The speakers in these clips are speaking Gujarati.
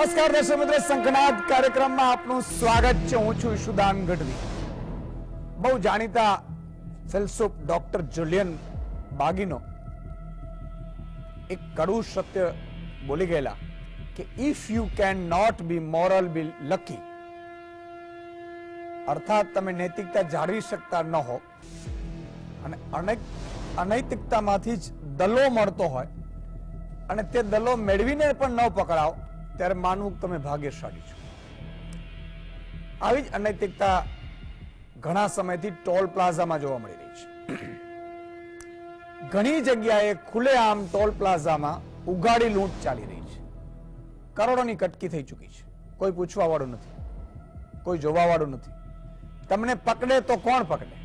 નમસ્કાર દર્શક મિત્રો, શંખનાદ કાર્યક્રમમાં આપનું સ્વાગત છે. હું છું ઈશુદાન ગઢવી. બહુ જાણીતા ફિલસૂફ ડોક્ટર જુલિયન બાગીનો એક કડવું સત્ય બોલી ગયેલા કે if you can not be moral be lucky, અર્થાત તમે નૈતિકતા જાળવી શકતા ન હો અને અનૈતિકતામાંથી જ દલો મળતો હોય અને તે દલો મેળવીને પણ ન પકડાવ, ત્યારે માનવું તમે ભાગ્યશાળી છો. આવી જ અનૈતિકતા ઘણા સમયથી ટોલ પ્લાઝામાં જોવા મળી રહી છે. ઘણી જગ્યાએ ખુલ્લેઆમ ટોલ પ્લાઝામાં ઉઘાડી લૂંટ ચાલી રહી છે. કરોડોની કટકી થઈ ચૂકી છે. કોઈ પૂછવા વાળું નથી, કોઈ જોવા વાળું નથી. તમને પકડે તો કોણ પકડે?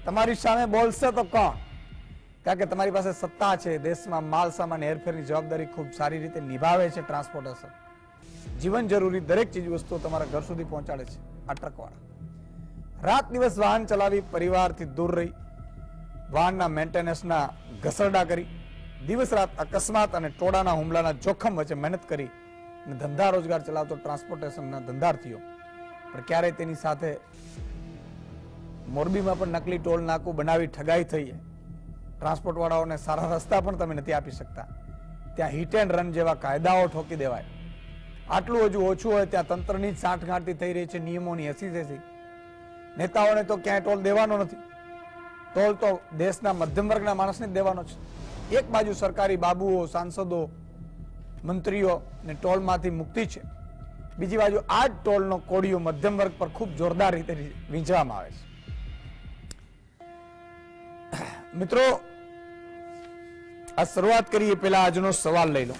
તમારી સામે બોલશે તો કોણ? કારણ કે તમારી પાસે સત્તા છે, દેશમાં માલ સામાન હેરફેરની જવાબદારી ખૂબ સારી રીતે નિભાવે છે ટ્રાન્સપોર્ટેશન, જીવન જરૂરી દરેક ચીજ વસ્તુઓ તમારા ઘર સુધી પહોંચાડે છે આ ટ્રકવાળા. રાત દિવસ વાહન ચલાવી, પરિવારથી દૂર રહી, વાહનના મેન્ટેનન્સના ઘસરડા કરી, દિવસ રાત અકસ્માત અને ટોળાના હુમલાના જોખમ વચ્ચે મહેનત કરી અને ધંધા રોજગાર ચલાવતો ટ્રાન્સપોર્ટેશનના ધંધાર્થીઓ, પણ ક્યારેય તેની સાથે મોરબીમાં પણ નકલી ટોલ નાકું બનાવી ઠગાઈ થઈ છે. ટ્રાન્સપોર્ટ વાળાઓને સારા રસ્તા પણ તમે નથી આપી શકતા. ત્યાં હિટ એન્ડ રન જેવા કાયદાઓ ઠોકી દેવાય. આટલું હજુ ઓછું હોય ત્યાં તંત્રની જ સાંઠગાંઠથી થઈ રહી છે, નિયમોની હસી. નેતાઓને તો ક્યાંય ટોલ દેવાનો નથી. ટોલ તો દેશના મધ્યમ વર્ગના માણસને જ દેવાનો છે. એક બાજુ સરકારી બાબુઓ, સાંસદો, મંત્રીઓ ને ટોલમાંથી મુક્તિ છે, બીજી બાજુ આ જ ટોલનો કોડિયો મધ્યમ વર્ગ પર ખૂબ જોરદાર રીતે વીંચવામાં આવે છે. મિત્રો, આ શરૂઆત કરીએ પેલા આજનો સવાલ લઈ લો,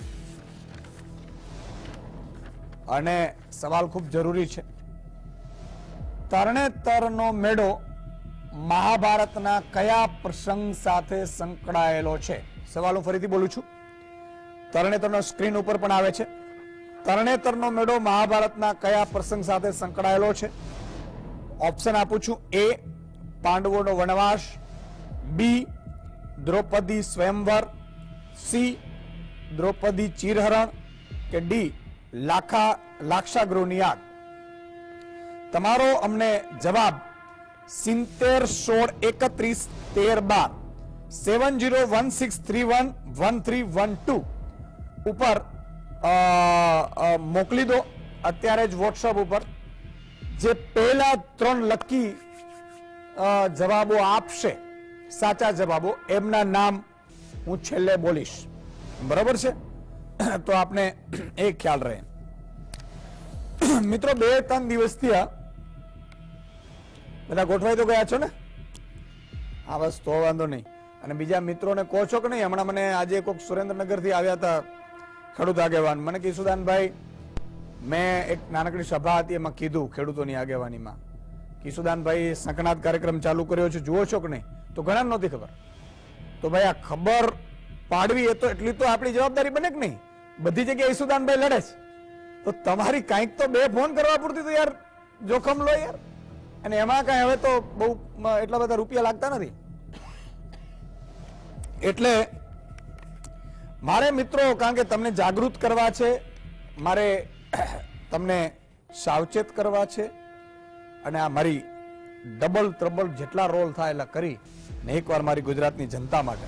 અને સવાલ ખૂબ જરૂરી છે. તરણેતરનો મેળો મહાભારતના કયા પ્રસંગ સાથે સંકળાયેલો છે? સવાલ હું ફરીથી બોલું છું. તરણેતરનો સ્ક્રીન ઉપર પણ આવે છે. તરણેતરનો મેળો મહાભારતના કયા પ્રસંગ સાથે સંકળાયેલો છે? ઓપ્શન આપું છું. એ, પાંડવોનો વનવાસ, બી, દ્રૌપદી સ્વયંવર, સી, દ્રૌપદી ચીરહરણ, કે ડી, લાક્ષાગૃહની આગ. તમારો અમને જવાબ 701613127016311312 ઉપર મોકલી દો અત્યારે જ વોટ્સઅપ ઉપર. જે પહેલા 3 લકી જવાબો આપશે, સાચા જવાબો, એમના નામ હું છેલ્લે બોલીશ. બરાબર છે? તો આપને એ ખ્યાલ રહે. મિત્રો, 2-3 દિવસથી બધા ગોઠવાઈ તો ગયા છો ને? હા, બસ તો વાંધો નહીં. અને બીજા મિત્રોને કહો છો કે નહીં? હમણાં મને આજે કોઈક સુરેન્દ્રનગરથી આવ્યા હતા ખેડૂત આગેવાન. મને કિશુદાનભાઈ, મેં એક નાનકડી સભા હતી, એમાં કીધું ખેડૂતોની આગેવાનીમાં, કિશુદાનભાઈ શંખનાદ કાર્યક્રમ ચાલુ કર્યો છે, જુઓ છો કે નહીં? તો ઘણા નહોતી ખબર. તો ભાઈ, આ ખબર પાડવી એ તો એટલી તો આપણી જવાબદારી બને કે નહીં? બધી જગ્યાએ ઈશુદાનભાઈ લડે છે, તો તમારી કાંઈક તો 2 ફોન કરવા પૂરતી તો યાર જોખમ લો યાર. અને એમાં કાંઈ હવે તો બહુ એટલા બધા રૂપિયા લાગતા નથી. એટલે મારે મિત્રો, કારણ કે તમને જાગૃત કરવા છે, મારે તમને સાવચેત કરવા છે, અને આ મારી ડબલ ત્રબલ જેટલા રોલ થાય એટલા કરી ને એકવાર મારી ગુજરાતની જનતા માટે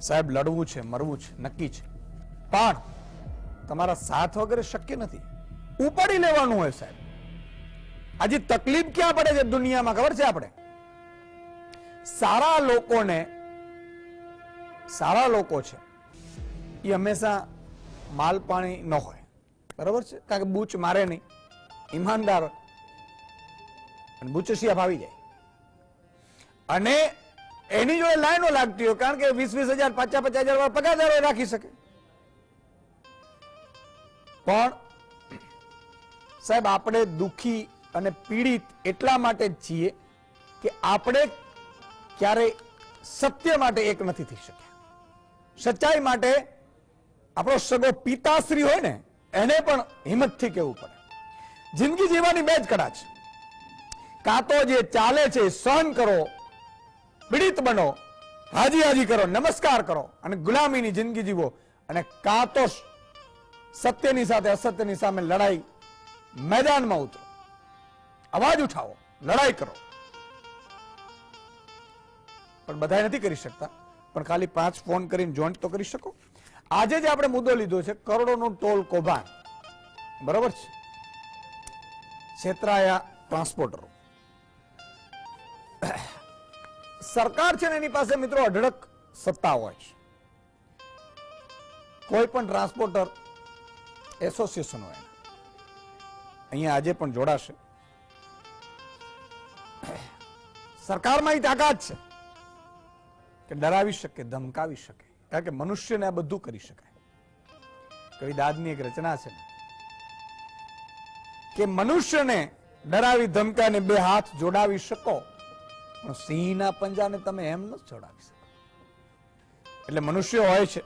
સાહેબ લડવું છે, મરવું છે, નક્કી છે. પણ તમારા સાથ વગર શક્ય નથી. ઉપાડી લેવાનું હોય સાહેબ. આજે તકલીફ ક્યાં પડે છે દુનિયામાં ખબર છે? આપણે સારા લોકો છે એ હંમેશા માલ પાણી ન હોય, બરાબર છે? કારણ કે બૂચ મારે નહીં, ઈમાનદાર, અને બુચસિયા ફાવી જાય, અને એની જોડે લાઈનો લાગતી હોય, કારણ કે 20,000 50,000 પગારદારો રાખી શકે. પણ સાહેબ, આપણે દુખી અને પીડિત એટલા માટે જ છીએ કે આપણે ક્યારેય સત્ય માટે એક નથી થઈ શક્યા. સચ્ચાઈ માટે આપણો સગો પિતાશ્રી હોય ને, એને પણ હિંમતથી કહેવું પડે. જિંદગી જીવવાની 2 જ કડા છે. કાં તો જે ચાલે છે સહન કરો, પીડિત બનો, હાજી હાજી કરો, નમસ્કાર કરો અને ગુલામીની જિંદગી જીવો, અને કાં તો સત્યની સાથે અસત્યની સામે લડાઈ, મેદાનમાં ઉતરો, અવાજ ઉઠાવો, લડાઈ કરો. પણ બધા નથી કરી શકતા, પણ ખાલી 5 ફોન કરીને જોઈન્ટ તો કરી શકો. આજે જે આપણે મુદ્દો લીધો છે કરોડોનું ટોલ કૌભાંડ, બરોબર છે, છેતરાયા ટ્રાન્સપોર્ટરો. સરકાર છે ને એની પાસે મિત્રો અઢળક સત્તા હોય છે. કોઈ પણ ટ્રાન્સપોર્ટર એસોસિએશન હોય, અહીંયા આજે પણ જોડાશે. સરકારમાં એ તાકાત છે કે ડરાવી શકે, ધમકાવી શકે, કારણ કે મનુષ્યને આ બધું કરી શકાય. કવિદાદની એક રચના છે કે મનુષ્યને ડરાવી ધમકાને 2 હાથ જોડાવી શકો, પણ સિંહના પંજાને તમે એમ ન જોડાવી શકો. એટલે મનુષ્ય હોય છે.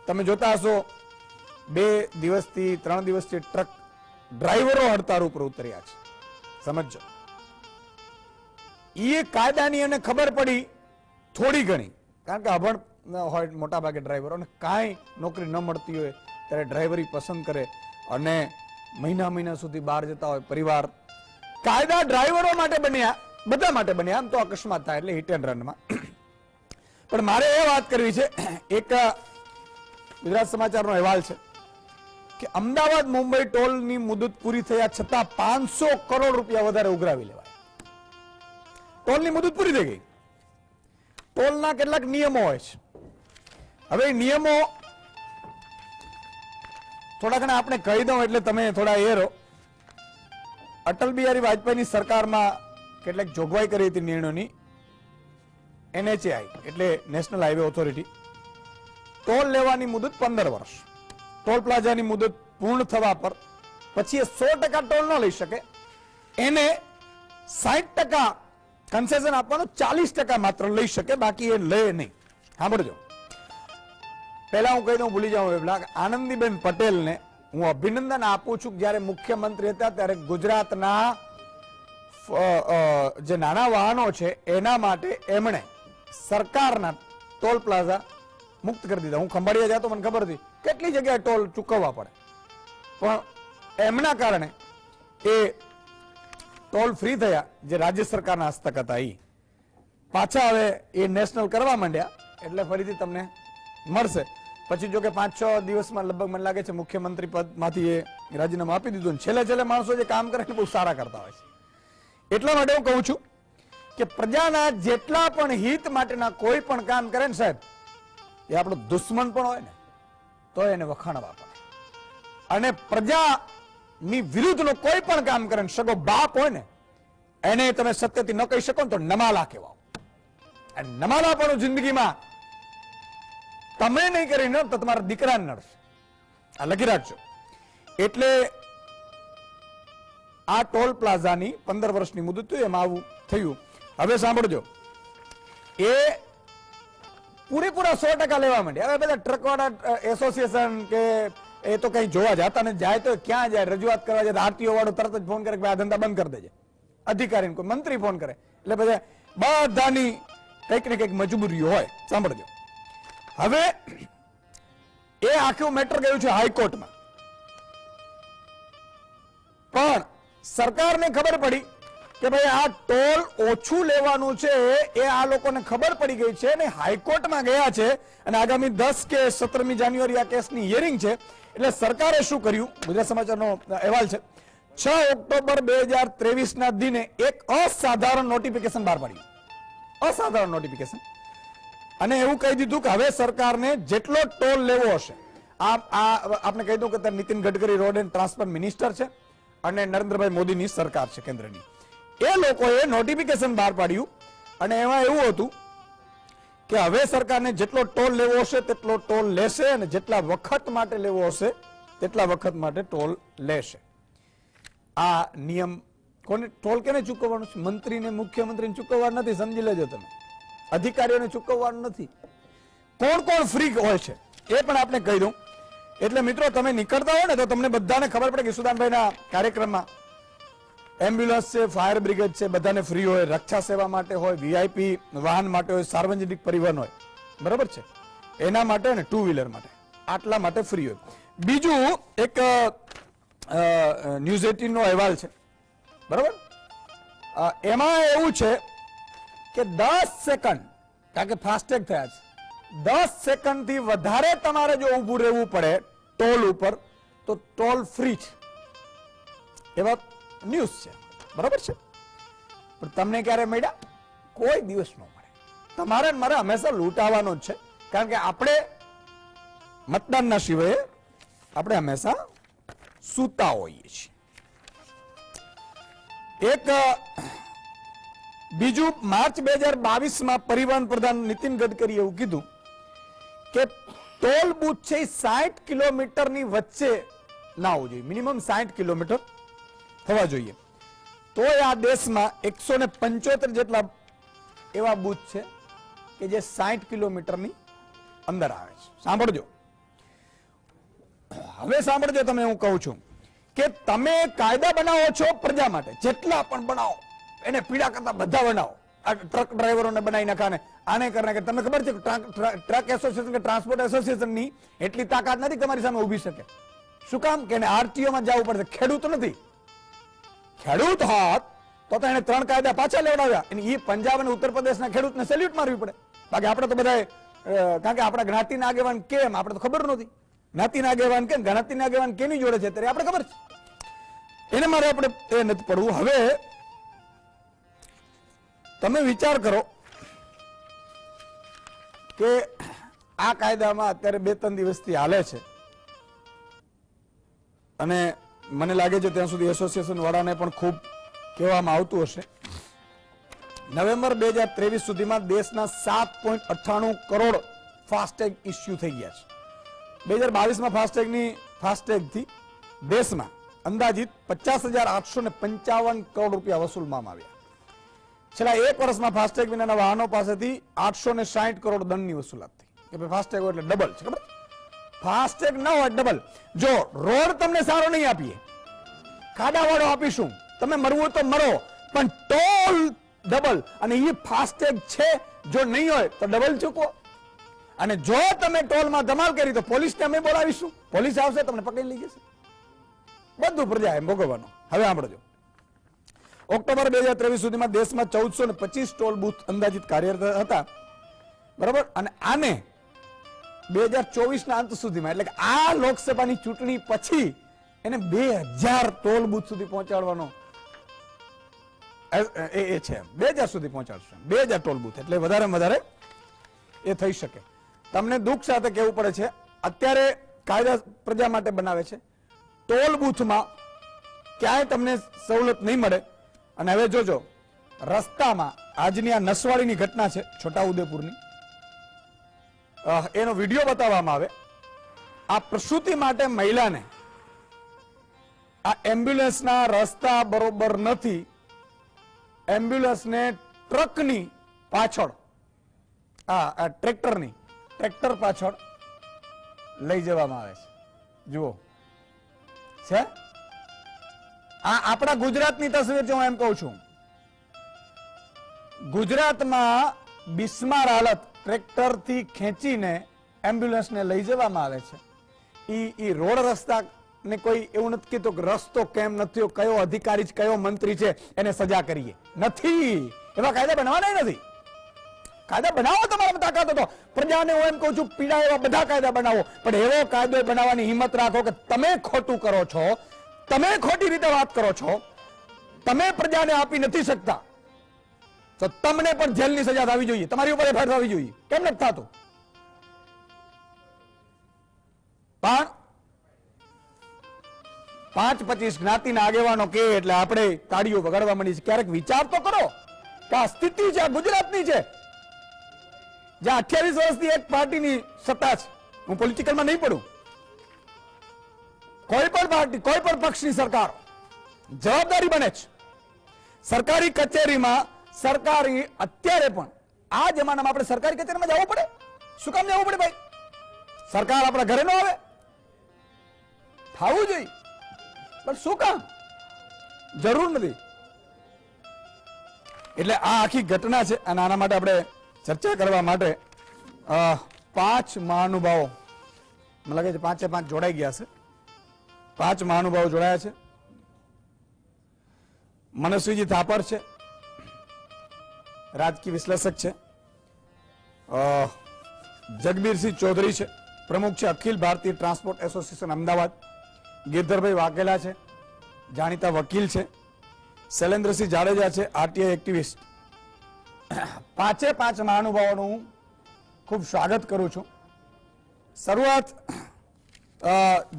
તમે જોતા હશો 2 દિવસથી 3 દિવસથી ટ્રક ડ્રાઈવરો હડતાળ ઉપર ઉતર્યા છે. સમજો, એ કાયદાની એને ખબર પડી થોડી ઘણી, કારણ કે અભણ હોય મોટા ભાગે ડ્રાઈવરો, અને કાંઈ નોકરી ન મળતી હોય ત્યારે ડ્રાઈવરી પસંદ કરે અને મહિના સુધી બહાર જતા હોય પરિવાર. કાયદા ડ્રાઈવરો માટે બન્યા, બધા માટે બન્યા. આમ તો અકસ્માત થાય એટલે હિટ એન્ડ રનમાં. પણ મારે એ વાત કરવી છે, એક ગુજરાત સમાચારનો અહેવાલ છે કે અમદાવાદ મુંબઈ ટોલની મુદત પૂરી થયા છતાં 500 કરોડ રૂપિયા વધારે ઉઘરાવી લેવાય. ટોલની મુદત પૂરી થઈ ગઈ. ટોલના કેટલાક નિયમો હોય છે. હવે નિયમો થોડા ઘણા આપણે કહી દઉં એટલે તમે થોડા એ રહો. અટલ બિહારી વાજપેયીની સરકારમાં કેટલાક જોગવાઈ કરી હતી નિર્ણયોની. NHAI એટલે નેશનલ હાઈવે ઓથોરિટી ટોલ લેવાની મુદત 15 વર્ષ. ટોલ પ્લાઝાની મુદત પૂર્ણ થવા પર પછી એ 100% ટોલ ન લઈ શકે, એને 60% કન્સેશન આપવાનું, 40% માત્ર લઈ શકે, બાકી એ લે નહીં. સાંભળજો, પહેલા હું કહી દઉં, ભૂલી જાઉં એવલા, આનંદીબેન પટેલને હું અભિનંદન આપું છું. જ્યારે મુખ્યમંત્રી હતા ત્યારે ગુજરાતના જે નાના વાહનો છે એના માટે એમણે સરકારના ટોલ પ્લાઝા મુક્ત કરી દીધા. હું ખંભાળિયા જતો, મને ખબર હતી કેટલી જગ્યાએ ટોલ ચૂકવવા પડે, પણ એમના કારણે એ ટોલ ફ્રી થયા, જે રાજ્ય સરકારના હસ્તક હતા. એ પાછા હવે એ નેશનલ કરવા માંડ્યા એટલે ફરીથી તમને મળશે. પછી જો કે 5-6 દિવસમાં લગભગ મને લાગે છે મુખ્યમંત્રી પદમાંથી એ રાજીનામું આપી દીધું. છેલ્લે માણસો જે કામ કરે બહુ સારા કરતા હોય છે. એટલા માટે હું કહું છું કે પ્રજાના જેટલા પણ હિત માટેના કોઈ પણ કામ કરે ને સાહેબ, એ આપણો દુશ્મન પણ હોય ને તો એને વખાણવા પડે. અને પ્રજાની વિરુદ્ધનો કોઈ પણ કામ કરે ને સગો બાપ હોય ને એને તમે સત્યથી ન કહી શકો ને તો નમાલા કહેવાય. અને નમાલા પણ જિંદગીમાં તમે નહીં કરીને તો તમારા દીકરાને નડશે. આ લખી રાખજો. એટલે આ ટોલ પ્લાઝાની 15 વર્ષની મુદત એમાં આવું થયું. હવે સાંભળજો, એ પૂરેપૂરા 100% લેવા માંડ્યા. હવે બધા ટ્રકવાળા એસોસિએશન કે એ તો કઈ જોવા જતા ને, જાય તો ક્યાં જાય, રજૂઆત કરવા જાય આરટીઓ વાળો તરત જ ફોન કરે કે આ ધંધા બંધ કરી દેજે. અધિકારી કોઈ મંત્રી ફોન કરે એટલે બધાની કંઈક ને કંઈક મજબૂરી હોય. સાંભળજો, હવે એ આખું મેટર ગયું છે હાઈકોર્ટમાં, પણ સરકારને ખબર પડી કે ભાઈ આ ટોલ ઓછું લેવાનું છે એ આ લોકોને ખબર પડી ગઈ છે ને હાઈકોર્ટમાં ગયા છે. અને આગામી 10 કે 17મી જાન્યુઆરી આ કેસની હિયરિંગ છે. એટલે સરકારે શું કર્યું, ગુજરાત સમાચારનો અહેવાલ છે, 6 ઓક્ટોબર 2023 ના દિને એક અસાધારણ નોટિફિકેશન બહાર પાડ્યું. અસાધારણ નોટિફિકેશન. અને એવું કહી દીધું કે હવે સરકારને જેટલો ટોલ લેવો હશે, આપણે કહી દઉં કે Nitin Gadkari road and transport minister છે અને નરેન્દ્રભાઈ મોદીની સરકાર છે કેન્દ્રની, એ લોકોએ નોટિફિકેશન બહાર પાડ્યું. અને એમાં એવું હતું કે હવે સરકારને જેટલો ટોલ લેવો હશે તેટલો ટોલ લેશે અને જેટલા વખત માટે લેવો હશે તેટલા વખત માટે ટોલ લેશે. આ નિયમ કોને ટોલ કેને ચૂકવવાનું છે? મંત્રીને, મુખ્યમંત્રીને ચૂકવવાનું નથી. સમજી લેજો તમે, અધિકારીઓને ચૂકવવાનું નથી. કોણ કોણ ફ્રી હોય છે એ પણ આપણે કહી દઉં. એટલે મિત્રો તમે નીકળતા હોય ને તો તમને બધાને ખબર પડે કે સુદાનભાઈના કાર્યક્રમમાં એમ્બ્યુલન્સ છે, ફાયર બ્રિગેડ છે, બધાને ફ્રી હોય. રક્ષા સેવા માટે હોય, વીઆઈપી વાહન માટે હોય, સાર્વજનિક પરિવહન હોય, બરાબર છે, એના માટે ને 2 વ્હીલર માટે આટલા માટે ફ્રી હોય. બીજું એક ન્યૂઝ 18 નો અહેવાલ છે, બરાબર? એમાં એવું છે કે 10 સેકન્ડ, કારણ કે ફાસ્ટેગ થયા છે, 10 સેકન્ડ થી વધારે તમારે જો ઊભું રહેવું પડે ટોલ ઉપર તો ટોલ ફ્રી છે, એવા ન્યૂઝ છે, બરાબર છે? પણ તમને ક્યારે મળ્યા? કોઈ દિવસ ન મળે. તમારે મારે હંમેશા લૂંટાવાનો જ છે, કારણ કે આપણે મતદાનના સિવાય આપણે હંમેશા સૂતા હોઈએ છીએ. એક બીજું, માર્ચ 2022 પરિવહન પ્રધાન નીતિન ગડકરીએ એવું કીધું કે ટોલ બૂથ છે 60 કિલોમીટરની વચ્ચે ના હોવું જોઈએ, મિનિમમ 60 કિલોમીટર થવા જોઈએ. તો આ દેશમાં 175 જેટલા એવા બૂથ છે કે જે 60 કિલોમીટરની અંદર આવે છે. સાંભળજો, હવે સાંભળજો, તમે હું કહું છું કે તમે કાયદા બનાવો છો પ્રજા માટે, જેટલા પણ બનાવો એને પીડા કરતા બધા બનાવો. આ ટ્રક ડ્રાઈવરોને બનાવી નાખાને આને કરને કે તમને ખબર છે ટ્રક એસોસિએશન કે ટ્રાન્સપોર્ટ એસોસિએશનની એટલી તાકાત નથી તમારી સામે ઊભી શકે. શું કામ? કે એને આરટીઓમાં જવું પડશે. ખેડૂત નથી. ખેડૂત હોત તો એને 3 કાયદા પાછા લેવડાવ્યા. એ પંજાબ અને ઉત્તર પ્રદેશના ખેડૂતને સેલ્યુટ મારવી પડે. બાકી આપણે તો બધા, કારણ કે આપણા જ્ઞાતિના આગેવાન કેમ આપણે તો ખબર નથી. જ્ઞાતિના આગેવાન કેમ, જ્ઞાતિના આગેવાન કેની જોડે છે ત્યારે આપણે ખબર છે. એને મારે આપણે એ નથી પડવું. હવે તમે વિચાર કરો કે આ કાયદામાં અત્યારે 2-3 દિવસથી હાલે છે અને મને લાગે છે ત્યાં સુધી એસોસિએશન વાળાને પણ ખૂબ કહેવામાં આવતું હશે. નવેમ્બર 2023 સુધીમાં દેશના 7.98 કરોડ ફાસ્ટેગ ઇસ્યુ થઈ ગયા છે. 2022માં ફાસ્ટેગથી દેશમાં અંદાજિત 50,855 કરોડ રૂપિયા વસૂલવામાં આવ્યા. છેલ્લા 1 વર્ષમાં ફાસ્ટેગ વિનાના વાહનો પાસેથી 860 કરોડ દંડની વસૂલાત થઈ. કે ભાઈ ફાસ્ટેગ હોય એટલે ડબલ છે, ખબર? ફાસ્ટેગ ન હોય ડબલ. જો રોડ તમને સારો નહીં આપીએ, ખાડાવાળો આપીશું, તમે મરવું તો મરો, પણ ટોલ ડબલ. અને એ ફાસ્ટેગ છે, જો નહીં હોય તો ડબલ ચૂકવો. અને જો તમે ટોલમાં ધમાલ કરી તો પોલીસને અમે બોલાવીશું, પોલીસ આવશે, તમને પકડી લઈ જશે. બધું પ્રજા એમ ભોગવવાનો. હવે સાંભળજો, ઓક્ટોબર 2023 સુધીમાં દેશમાં 1425 ટોલ બૂથ અંદાજિત કાર્યરત હતા, બરાબર? અને આને 2024ના અંત સુધીમાં, એટલે કે આ લોકસભાની ચૂંટણી પછી એને 2000 ટોલ બૂથ સુધી પહોંચાડવાનો એ છે. 2000 સુધી પહોંચાડશે. 2000 ટોલ બૂથ એટલે વધારે એ થઈ શકે. તમને દુઃખ સાથે કહેવું પડે છે, અત્યારે કાયદા પ્રજા માટે બનાવે છે, ટોલ બૂથમાં ક્યાંય તમને સવલત નહીં મળે. અને હવે જોજો, રસ્તામાં આજની આ નસવાડીની ઘટના છે છોટાઉદેપુરની, એનો વિડીયો બતાવવામાં આવે. આ પ્રસૂતિ માટે મહિલાને આ એમ્બ્યુલન્સના રસ્તા બરોબર નથી, એમ્બ્યુલન્સને ટ્રકની પાછળ, આ ટ્રેક્ટર પાછળ લઈ જવામાં આવે છે. જુઓ છે આ આપણા ગુજરાતની તસવીર છે. હું એમ કહું છું, ગુજરાતમાં બિસ્માર હાલત, ટ્રેક્ટરથી ખેંચીને એમ્બ્યુલન્સને લઈ જવામાં આવે છે. ઈ રોડ રસ્તા ને કોઈ એવું નથી કીધું કે રસ્તો કેમ નથી, કયો અધિકારી કયો મંત્રી છે એને સજા કરીએ, નથી. એવા કાયદા બનાવવાના નથી. કાયદા બનાવો તમારામાં તાકાત હતો. પ્રજાને હું એમ કહું છું, પીડા એવા બધા કાયદા બનાવો, પણ એવો કાયદો બનાવવાની હિંમત રાખો કે તમે ખોટું કરો છો, તમે ખોટી રીતે વાત કરો છો, તમે પ્રજાને આપી નથી શકતા, તો તમને પણ જેલની સજા થવી જોઈએ, તમારી ઉપર એફઆઈઆર થવી જોઈએ. કેમ નથી થતું? પણ 5-25 જ્ઞાતિના આગેવાનો કે એટલે આપણે તાળીઓ વગાડવા માંડી છે. ક્યારેક વિચાર તો કરો કે આ સ્થિતિ છે, આ ગુજરાતની છે, જ્યાં 28 વર્ષથી એક પાર્ટીની સત્તા છે. હું પોલિટિકલમાં નહીં પડું. કોઈ પણ પાર્ટી, કોઈ પણ પક્ષની સરકાર જવાબદારી બને છે. સરકારી કચેરીમાં સરકારી, અત્યારે પણ આ જમાનામાં આપણે સરકારી કચેરીમાં જવું પડે? શું કામ જવું પડે ભાઈ? સરકાર આપણા ઘરે ન આવે? થવું જોઈએ, પણ શું કામ? જરૂર નથી. એટલે આ આખી ઘટના છે અને આના માટે આપણે ચર્ચા કરવા માટે 5 મહાનુભાવો મને લાગે છે 5 એ 5 જોડાઈ ગયા છે. 5 મહાનુભાવો જોડાયા છે. મનસ્વીજી થાપર છે, રાજકીય વિશ્લેષક છે. જગબીરસિંહ ચૌધરી છે, પ્રમુખ છે અખિલ ભારતીય ટ્રાન્સપોર્ટ એસોસિએશન અમદાવાદ. ગિરધરભાઈ વાઘેલા છે, જાણીતા વકીલ છે. શૈલેન્દ્રસિંહ જાડેજા છે, આરટીઆઈ એક્ટિવિસ્ટ. 5 એ 5 મહાનુભાવોનું હું ખૂબ સ્વાગત કરું છું. શરૂઆત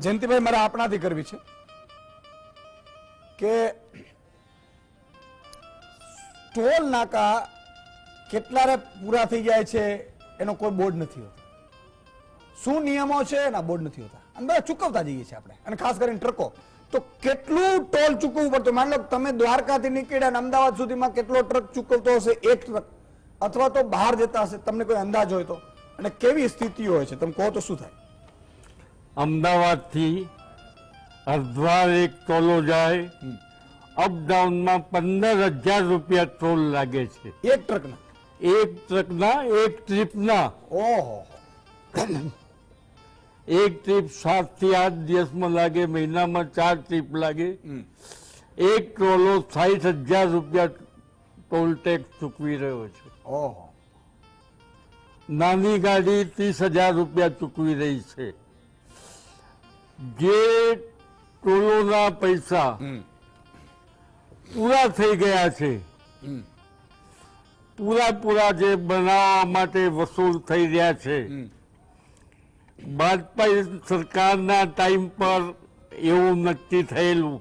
જયંતિભાઈ મારે આપણાથી કરવી છે કે ટોલ નાકા કેટલારે પૂરા થઈ જાય છે એનો કોઈ બોર્ડ નથી હોતો. શું નિયમો છે એના બોર્ડ નથી હોતા અને બધા ચૂકવતા જઈએ છીએ આપણે. અને ખાસ કરીને ટ્રકો તો કેટલું ટોલ ચૂકવવું પડતું. માની લો તમે દ્વારકાથી નીકળ્યા અને અમદાવાદ સુધીમાં કેટલો ટ્રક ચૂકવતો હશે, એક ટ્રક, અથવા તો બહાર જતા હશે, તમને કોઈ અંદાજ હોય તો? અને કેવી સ્થિતિ હોય છે તમે કહો તો શું થાય? અમદાવાદથી હરિદ્વાર એક ટોલો જાય, અપડાઉનમાં 15,000 રૂપિયા ટોલ લાગે છે એક ટ્રકના? એક ટ્રકના, એક ટ્રીપના. ઓહો, એક ટ્રીપ 7 થી 8 દિવસમાં લાગે, મહિનામાં 4 ટ્રીપ લાગે. એક ટોલો 60,000 રૂપિયા ટોલ ટેક્સ ચૂકવી રહ્યો છે. ઓહો, નાની ગાડી 30,000 રૂપિયા ચૂકવી રહી છે. જે ટોલોના પૈસા પૂરા થઈ ગયા છે, પૂરા જે બનાવવા માટે વસૂલ થઈ રહ્યા છે, વાજપેયી સરકારના ટાઈમ પર એવું નક્કી થયેલું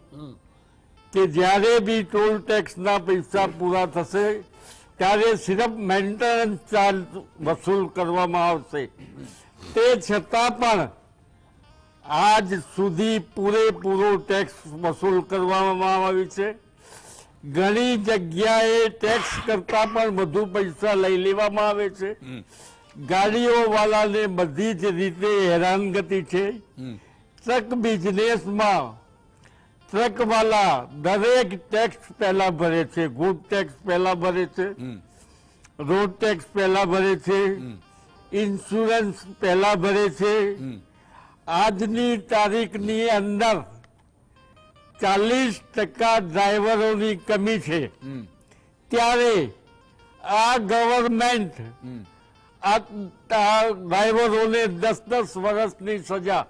કે જ્યારે બી ટોલ ટેક્સના પૈસા પૂરા થશે ત્યારે સિર્ફ મેન્ટેનન્સ ચાર્જ વસૂલ કરવામાં આવશે. તે છતાં પણ આજ સુધી પૂરેપૂરો ટેક્સ વસૂલ કરવામાં આવી છે. ઘણી જગ્યાએ ટેક્સ કરતા પણ વધુ પૈસા લઈ લેવામાં આવે છે. ગાડીઓ વાળાને બધી જ રીતે હેરાનગતિ છે. ટ્રક બિઝનેસમાં ટ્રક વાળા દરેક ટેક્સ પહેલા ભરે છે. ગુડ ટેક્સ પહેલા ભરે છે, રોડ ટેક્સ પહેલા ભરે છે, ઇન્સ્યોરન્સ પહેલા ભરે છે. આજની તારીખની અંદર 40% ડ્રાઈવરોની કમી છે. ત્યારે આ ગવર્મેન્ટ આ ડ્રાઈવરોને 10-10 વર્ષની સજા,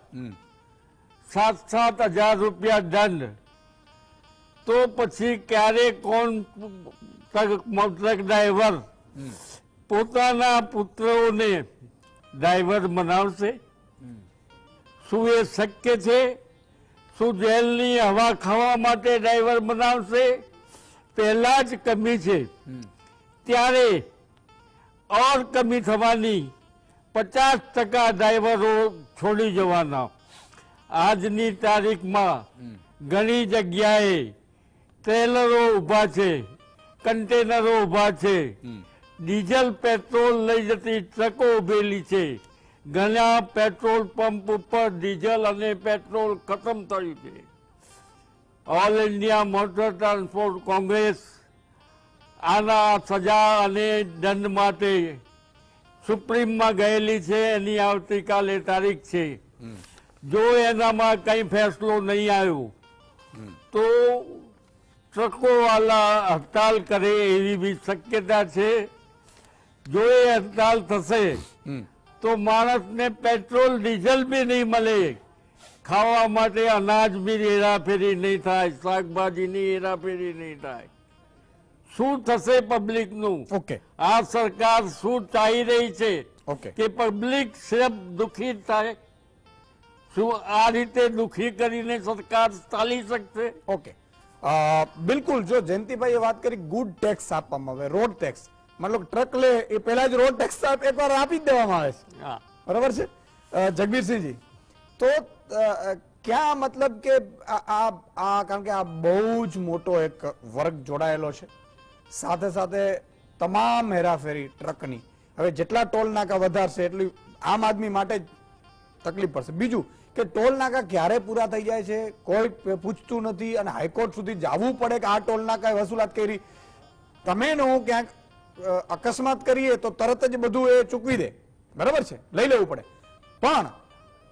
7,000 રૂપિયા દંડ, તો પછી ક્યારે કોણ ટ્રક ડ્રાઈવર પોતાના પુત્રોને ડ્રાઈવર બનાવશે? શું એ શક્ય છે? શું જેલની હવા ખાવા માટે ડ્રાઈવર બનાવશે? પહેલા જ કમી છે, ત્યારે ઓર કમી થવાની, 50% ડ્રાઈવરો છોડી જવાના. આજની તારીખમાં ઘણી જગ્યાએ ટ્રેલરો ઊભા છે, કન્ટેનરો ઊભા છે, ડીઝલ પેટ્રોલ લઈ જતી ટ્રકો ઊભેલી છે. ઘણા પેટ્રોલ પંપ ઉપર ડીઝલ અને પેટ્રોલ ખતમ થયું છે. All India motor transport Congress આના સજા અને દંડ માટે સુપ્રીમમાં ગયેલી છે. એની આવતીકાલે તારીખ છે. જો એનામાં કઈ ફેસલો નહીં આવ્યો તો ટ્રકો વાળા હડતાલ કરે એવી બી શક્યતા છે. જો એ હડતાલ થશે તો માણસને પેટ્રોલ ડીઝલ બી નહીં મળે, ખાવા માટે અનાજ બી હેરાફેરી નહીં થાય, શાકભાજીની હેરાફેરી નહીં થાય. શું થશે પબ્લિકનું? ઓકે, આ સરકાર શું ચાહી રહી છે? ઓકે, કે પબ્લિક સિર્ફ દુઃખી થાય? શું આ રીતે દુઃખી કરીને સરકાર ચાલી શકશે? ઓકે. બિલકુલ. જો જયંતિભાઈએ વાત કરી ગુડ ટેક્સ આપવામાં આવે, રોડ ટેક્સ, મતલબ ટ્રક લે એ પહેલા જ રોડ ટેક્સ એકવાર આપી જ દેવામાં આવે છે, બરાબર છે જગબીરસિંહજી? તો ક્યાં મતલબ કે કારણ કે આ બહુ જ મોટો એક વર્ગ જોડાયેલો છે, સાથે સાથે તમામ હેરાફેરી ટ્રકની. હવે જેટલા ટોલ નાકા વધારશે એટલી આમ આદમી માટે જ તકલીફ પડશે. બીજું કે ટોલ નાકા ક્યારે પૂરા થઈ જાય છે કોઈ પૂછતું નથી, અને હાઈકોર્ટ સુધી જવું પડે કે આ ટોલ નાકા વસૂલાત કરી. તમે ને હું ક્યાંક અકસ્માત કરીએ તો તરત જ બધું એ ચૂકવી દે, બરાબર છે, લઈ લેવું પડે. પણ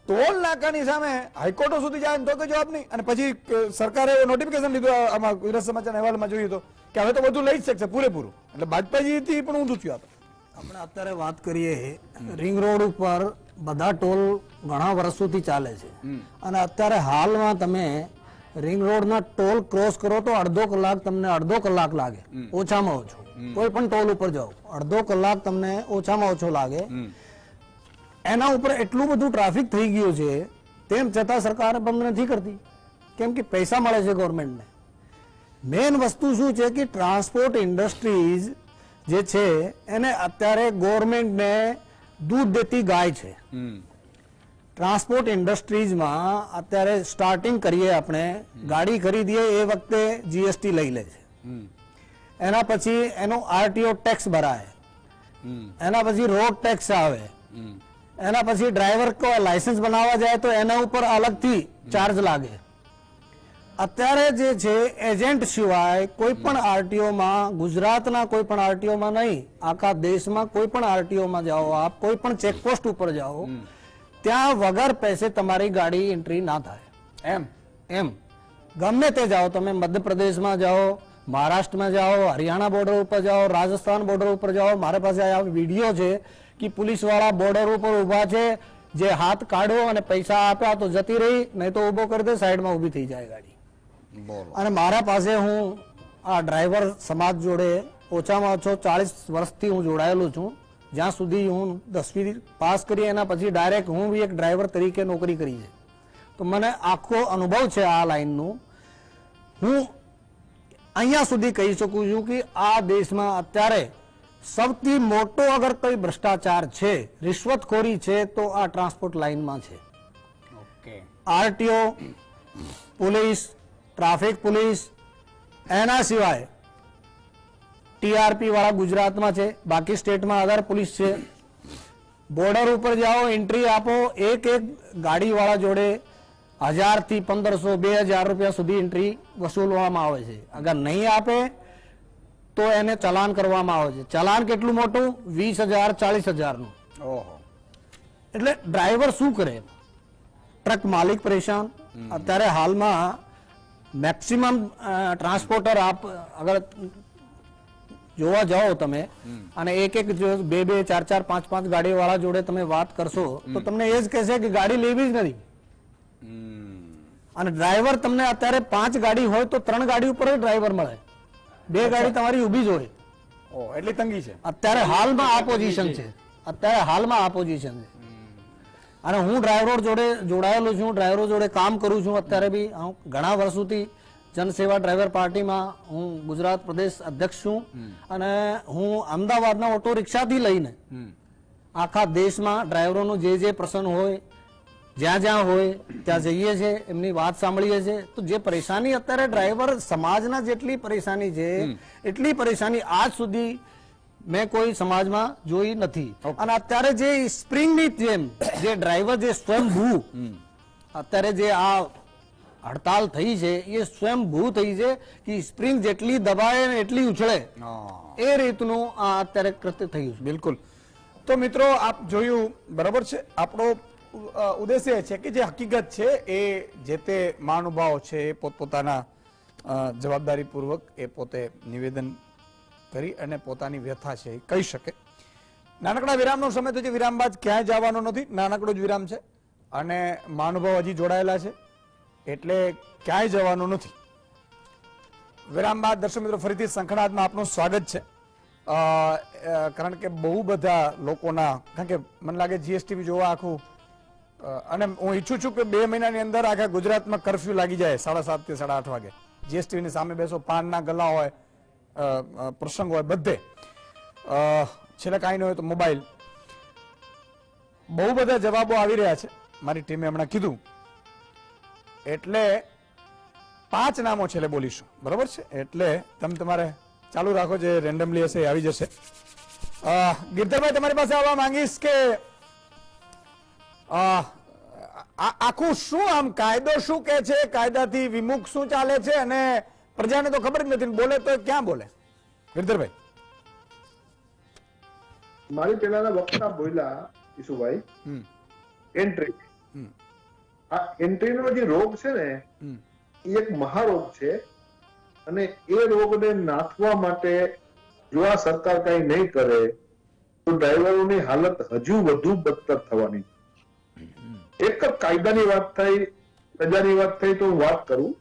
ટોલ નાકાની સામે હાઈકોર્ટો સુધી જાય ને તો કોઈ જવાબ નહીં, અને પછી સરકારે નોટિફિકેશન લીધું, આમાં ગુજરાત સમાચારના અહેવાલમાં જોયું તો કે હવે તો બધું લઈ જ શકશે પૂરેપૂરું, એટલે વાજપેયીથી પણ ઊંધું થયું. આપણે અત્યારે વાત કરીએ રિંગ રોડ ઉપર બધા ટોલ ઘણા વર્ષોથી ચાલે છે, અને અત્યારે હાલમાં તમે રિંગ રોડના ટોલ ક્રોસ કરો તો તમને અડધો કલાક લાગે ઓછામાં ઓછો. કોઈ પણ ટોલ ઉપર જાઓ અડધો કલાક તમને ઓછામાં ઓછો લાગે. એના ઉપર એટલું બધું ટ્રાફિક થઈ ગયું છે, તેમ છતાં સરકાર બંધ નથી કરતી, કેમ કે પૈસા મળે છે ગવર્મેન્ટને. મેઇન વસ્તુ શું છે કે ટ્રાન્સપોર્ટ ઇન્ડસ્ટ્રીઝ જે છે એને અત્યારે ગવર્મેન્ટને દૂધ દેતી ગાય છે. ટ્રાન્સપોર્ટ ઇન્ડસ્ટ્રીઝમાં અત્યારે સ્ટાર્ટિંગ કરીએ, આપણે ગાડી ખરીદીએ એ વખતે જીએસટી લઈ લે છે, એના પછી એનો આરટીઓ ટેક્સ ભરાય, એના પછી રોડ ટેક્સ આવે, એના પછી ડ્રાઈવર કો લાયસન્સ બનાવવા જાય તો એના ઉપર અલગથી ચાર્જ લાગે. અત્યારે જે છે એજન્ટ સિવાય કોઈ પણ આરટીઓમાં, ગુજરાતના કોઈ પણ આરટીઓમાં નહીં, આખા દેશમાં કોઈ પણ આરટીઓમાં જાઓ આપ, કોઈ પણ ચેકપોસ્ટ ઉપર જાઓ, ત્યાં વગર પૈસે તમારી ગાડી એન્ટ્રી ના થાય. એમ ગમે તે જાઓ તમે, મધ્યપ્રદેશમાં જાઓ, મહારાષ્ટ્રમાં જાઓ, હરિયાણા બોર્ડર ઉપર જાઓ, રાજસ્થાન બોર્ડર ઉપર જાઓ. મારા પાસે આ વિડીયો છે કે પોલીસ વાળા બોર્ડર ઉપર ઉભા છે, જે હાથ કાઢ્યો અને પૈસા આપ્યા તો જતી રહી, નહીં તો ઉભો કરી દે, સાઈડમાં ઉભી થઈ જાય ગાડી. અને મારા પાસે હું આ ડ્રાઈવર સમાજ જોડે ઓછામાં ઓછો 40 વર્ષથી હું જોડાયેલો છું. જ્યાં સુધી હું 10મી પાસ કરી એના પછી ડાયરેક્ટ હું બી એક ડ્રાઈવર તરીકે નોકરી કરી છે, તો મને આખો અનુભવ છે આ લાઈનનું. હું અહીંયા સુધી કહી શકું છું કે આ દેશમાં અત્યારે સૌથી મોટો અગર કોઈ ભ્રષ્ટાચાર છે, રિશ્વતખોરી છે, તો આ ટ્રાન્સપોર્ટ લાઈનમાં છે. આરટીઓ, પોલીસ, ટ્રાફિક પોલીસ, એના સિવાય ટીઆરપી વાળા ગુજરાતમાં છે, બાકી સ્ટેટમાં અધર પોલીસ છે. બોર્ડર ઉપર જાઓ, એન્ટ્રી આપો, એક ગાડી વાળા જોડે 1000 થી 1500 2000 રૂપિયા સુધી એન્ટ્રી વસૂલવામાં આવે છે. અગર નહીં આપે તો એને ચલાન કરવામાં આવે છે. ચલાન કેટલું મોટું? 20,000 40,000 નું. એટલે ડ્રાઈવર શું કરે? ટ્રક માલિક પરેશાન. અત્યારે હાલમાં મેક્સિમમ ટ્રાન્સપોર્ટર આપ અગર જોવા જાઓ તમે, અને એક 2 4 5 ગાડી વાળા જોડે તમે વાત કરશો તો તમને એ જ કહેશે કે ગાડી લેવી જ નથી. અને ડ્રાઈવર તમને અત્યારે 5 ગાડી હોય તો 3 ગાડી ઉપર જ ડ્રાઈવર મળે, 2 ગાડી તમારી ઊભી જ હોય. એટલી તંગી છે અત્યારે હાલમાં આ પોઝિશન છે. અને હું ડ્રાઈવરો જોડે જોડાયેલો છું, ડ્રાઈવરો જોડે કામ કરું છું. અત્યારે બી હું ઘણા વર્ષોથી જનસેવા ડ્રાઈવર પાર્ટીમાં હું ગુજરાત પ્રદેશ અધ્યક્ષ છું, અને હું અમદાવાદના ઓટો રિક્ષાથી લઈને આખા દેશમાં ડ્રાઈવરોનો જે પ્રશ્ન હોય, જ્યાં હોય ત્યાં જઈએ છીએ, એમની વાત સાંભળીએ છીએ. તો જે પરેશાની અત્યારે ડ્રાઈવર સમાજના જેટલી પરેશાની છે એટલી પરેશાની આજ સુધી મેં કોઈ સમાજમાં જોઈ નથી. અને અત્યારે જે સ્પ્રિંગની જેમ જે ડ્રાઈવર જે સ્વયંભૂ અત્યારે જે આ હડતાલ થઈ છે એ સ્વયંભૂ થઈ છે કે સ્પ્રિંગ જેટલી દબાય ને એટલી ઉછળે, એ રીતનું આ અત્યારે કૃત્ય થયું છે. બિલકુલ. તો મિત્રો આપ જોયું, બરાબર છે. આપણો ઉદ્દેશ્ય છે કે જે હકીકત છે એ જે તે મહાનુભાવો છે એ પોતપોતાના જવાબદારીપૂર્વક એ પોતે નિવેદન કરી અને પોતાની વ્યથા છે એ કહી શકે. નાનકડા વિરામનો સમય તો છે, વિરામ બાદ ક્યાંય જવાનો નથી, નાનકડો જ વિરામ છે, અને મહાનુભાવ હજી જોડાયેલા છે એટલે ક્યાંય જવાનું નથી. વિરામ બાદ દર્શક મિત્રો ફરીથી સંખણાદમાં આપનું સ્વાગત છે. કારણ કે બહુ બધા લોકોના, કારણ કે મને લાગે જીએસટી જોવા આખું, અને હું ઈચ્છું છું કે 2 મહિનાની અંદર આખા ગુજરાતમાં કરફ્યુ લાગી જાય 7:30 થી 8:30 વાગે. જીએસટી ની સામે બેસો, પાનના ગલ્લા હોય, પ્રસંગ હોય, બધે છેલ્લે કાંઈ ન હોય તો મોબાઈલ. બહુ બધા જવાબો આવી રહ્યા છે, મારી ટીમે હમણાં કીધું. એટલે 5 નામો છેલ્લે બોલીશું, બરોબર છે? એટલે તમે તમારે ચાલુ રાખો, જે રેન્ડમલી હશે એ આવી જશે. ગિરધરભાઈ, તમારી પાસે આવવા માંગીશ કે આખું શું આમ કાયદો શું કે છે, કાયદાથી વિમુખ શું ચાલે છે, અને પ્રજાને તો ખબર જ નથી, બોલે તો ક્યાં બોલે? ગિરધરભાઈ, મારી પેલાના વક્તા બોલ્યા ઈશુભાઈ, એન્ટ્રી આ એન્ટ્રીનો જે રોગ છે ને એ એક મહારોગ છે, અને એ રોગને નાથવા માટે જો આ સરકાર કઈ નહીં કરે તો ડ્રાઈવરોની હાલત હજુ વધુ બદતર થવાની. એક જ કાયદાની વાત થઈ, સજાની વાત થઈ તો હું વાત કરું.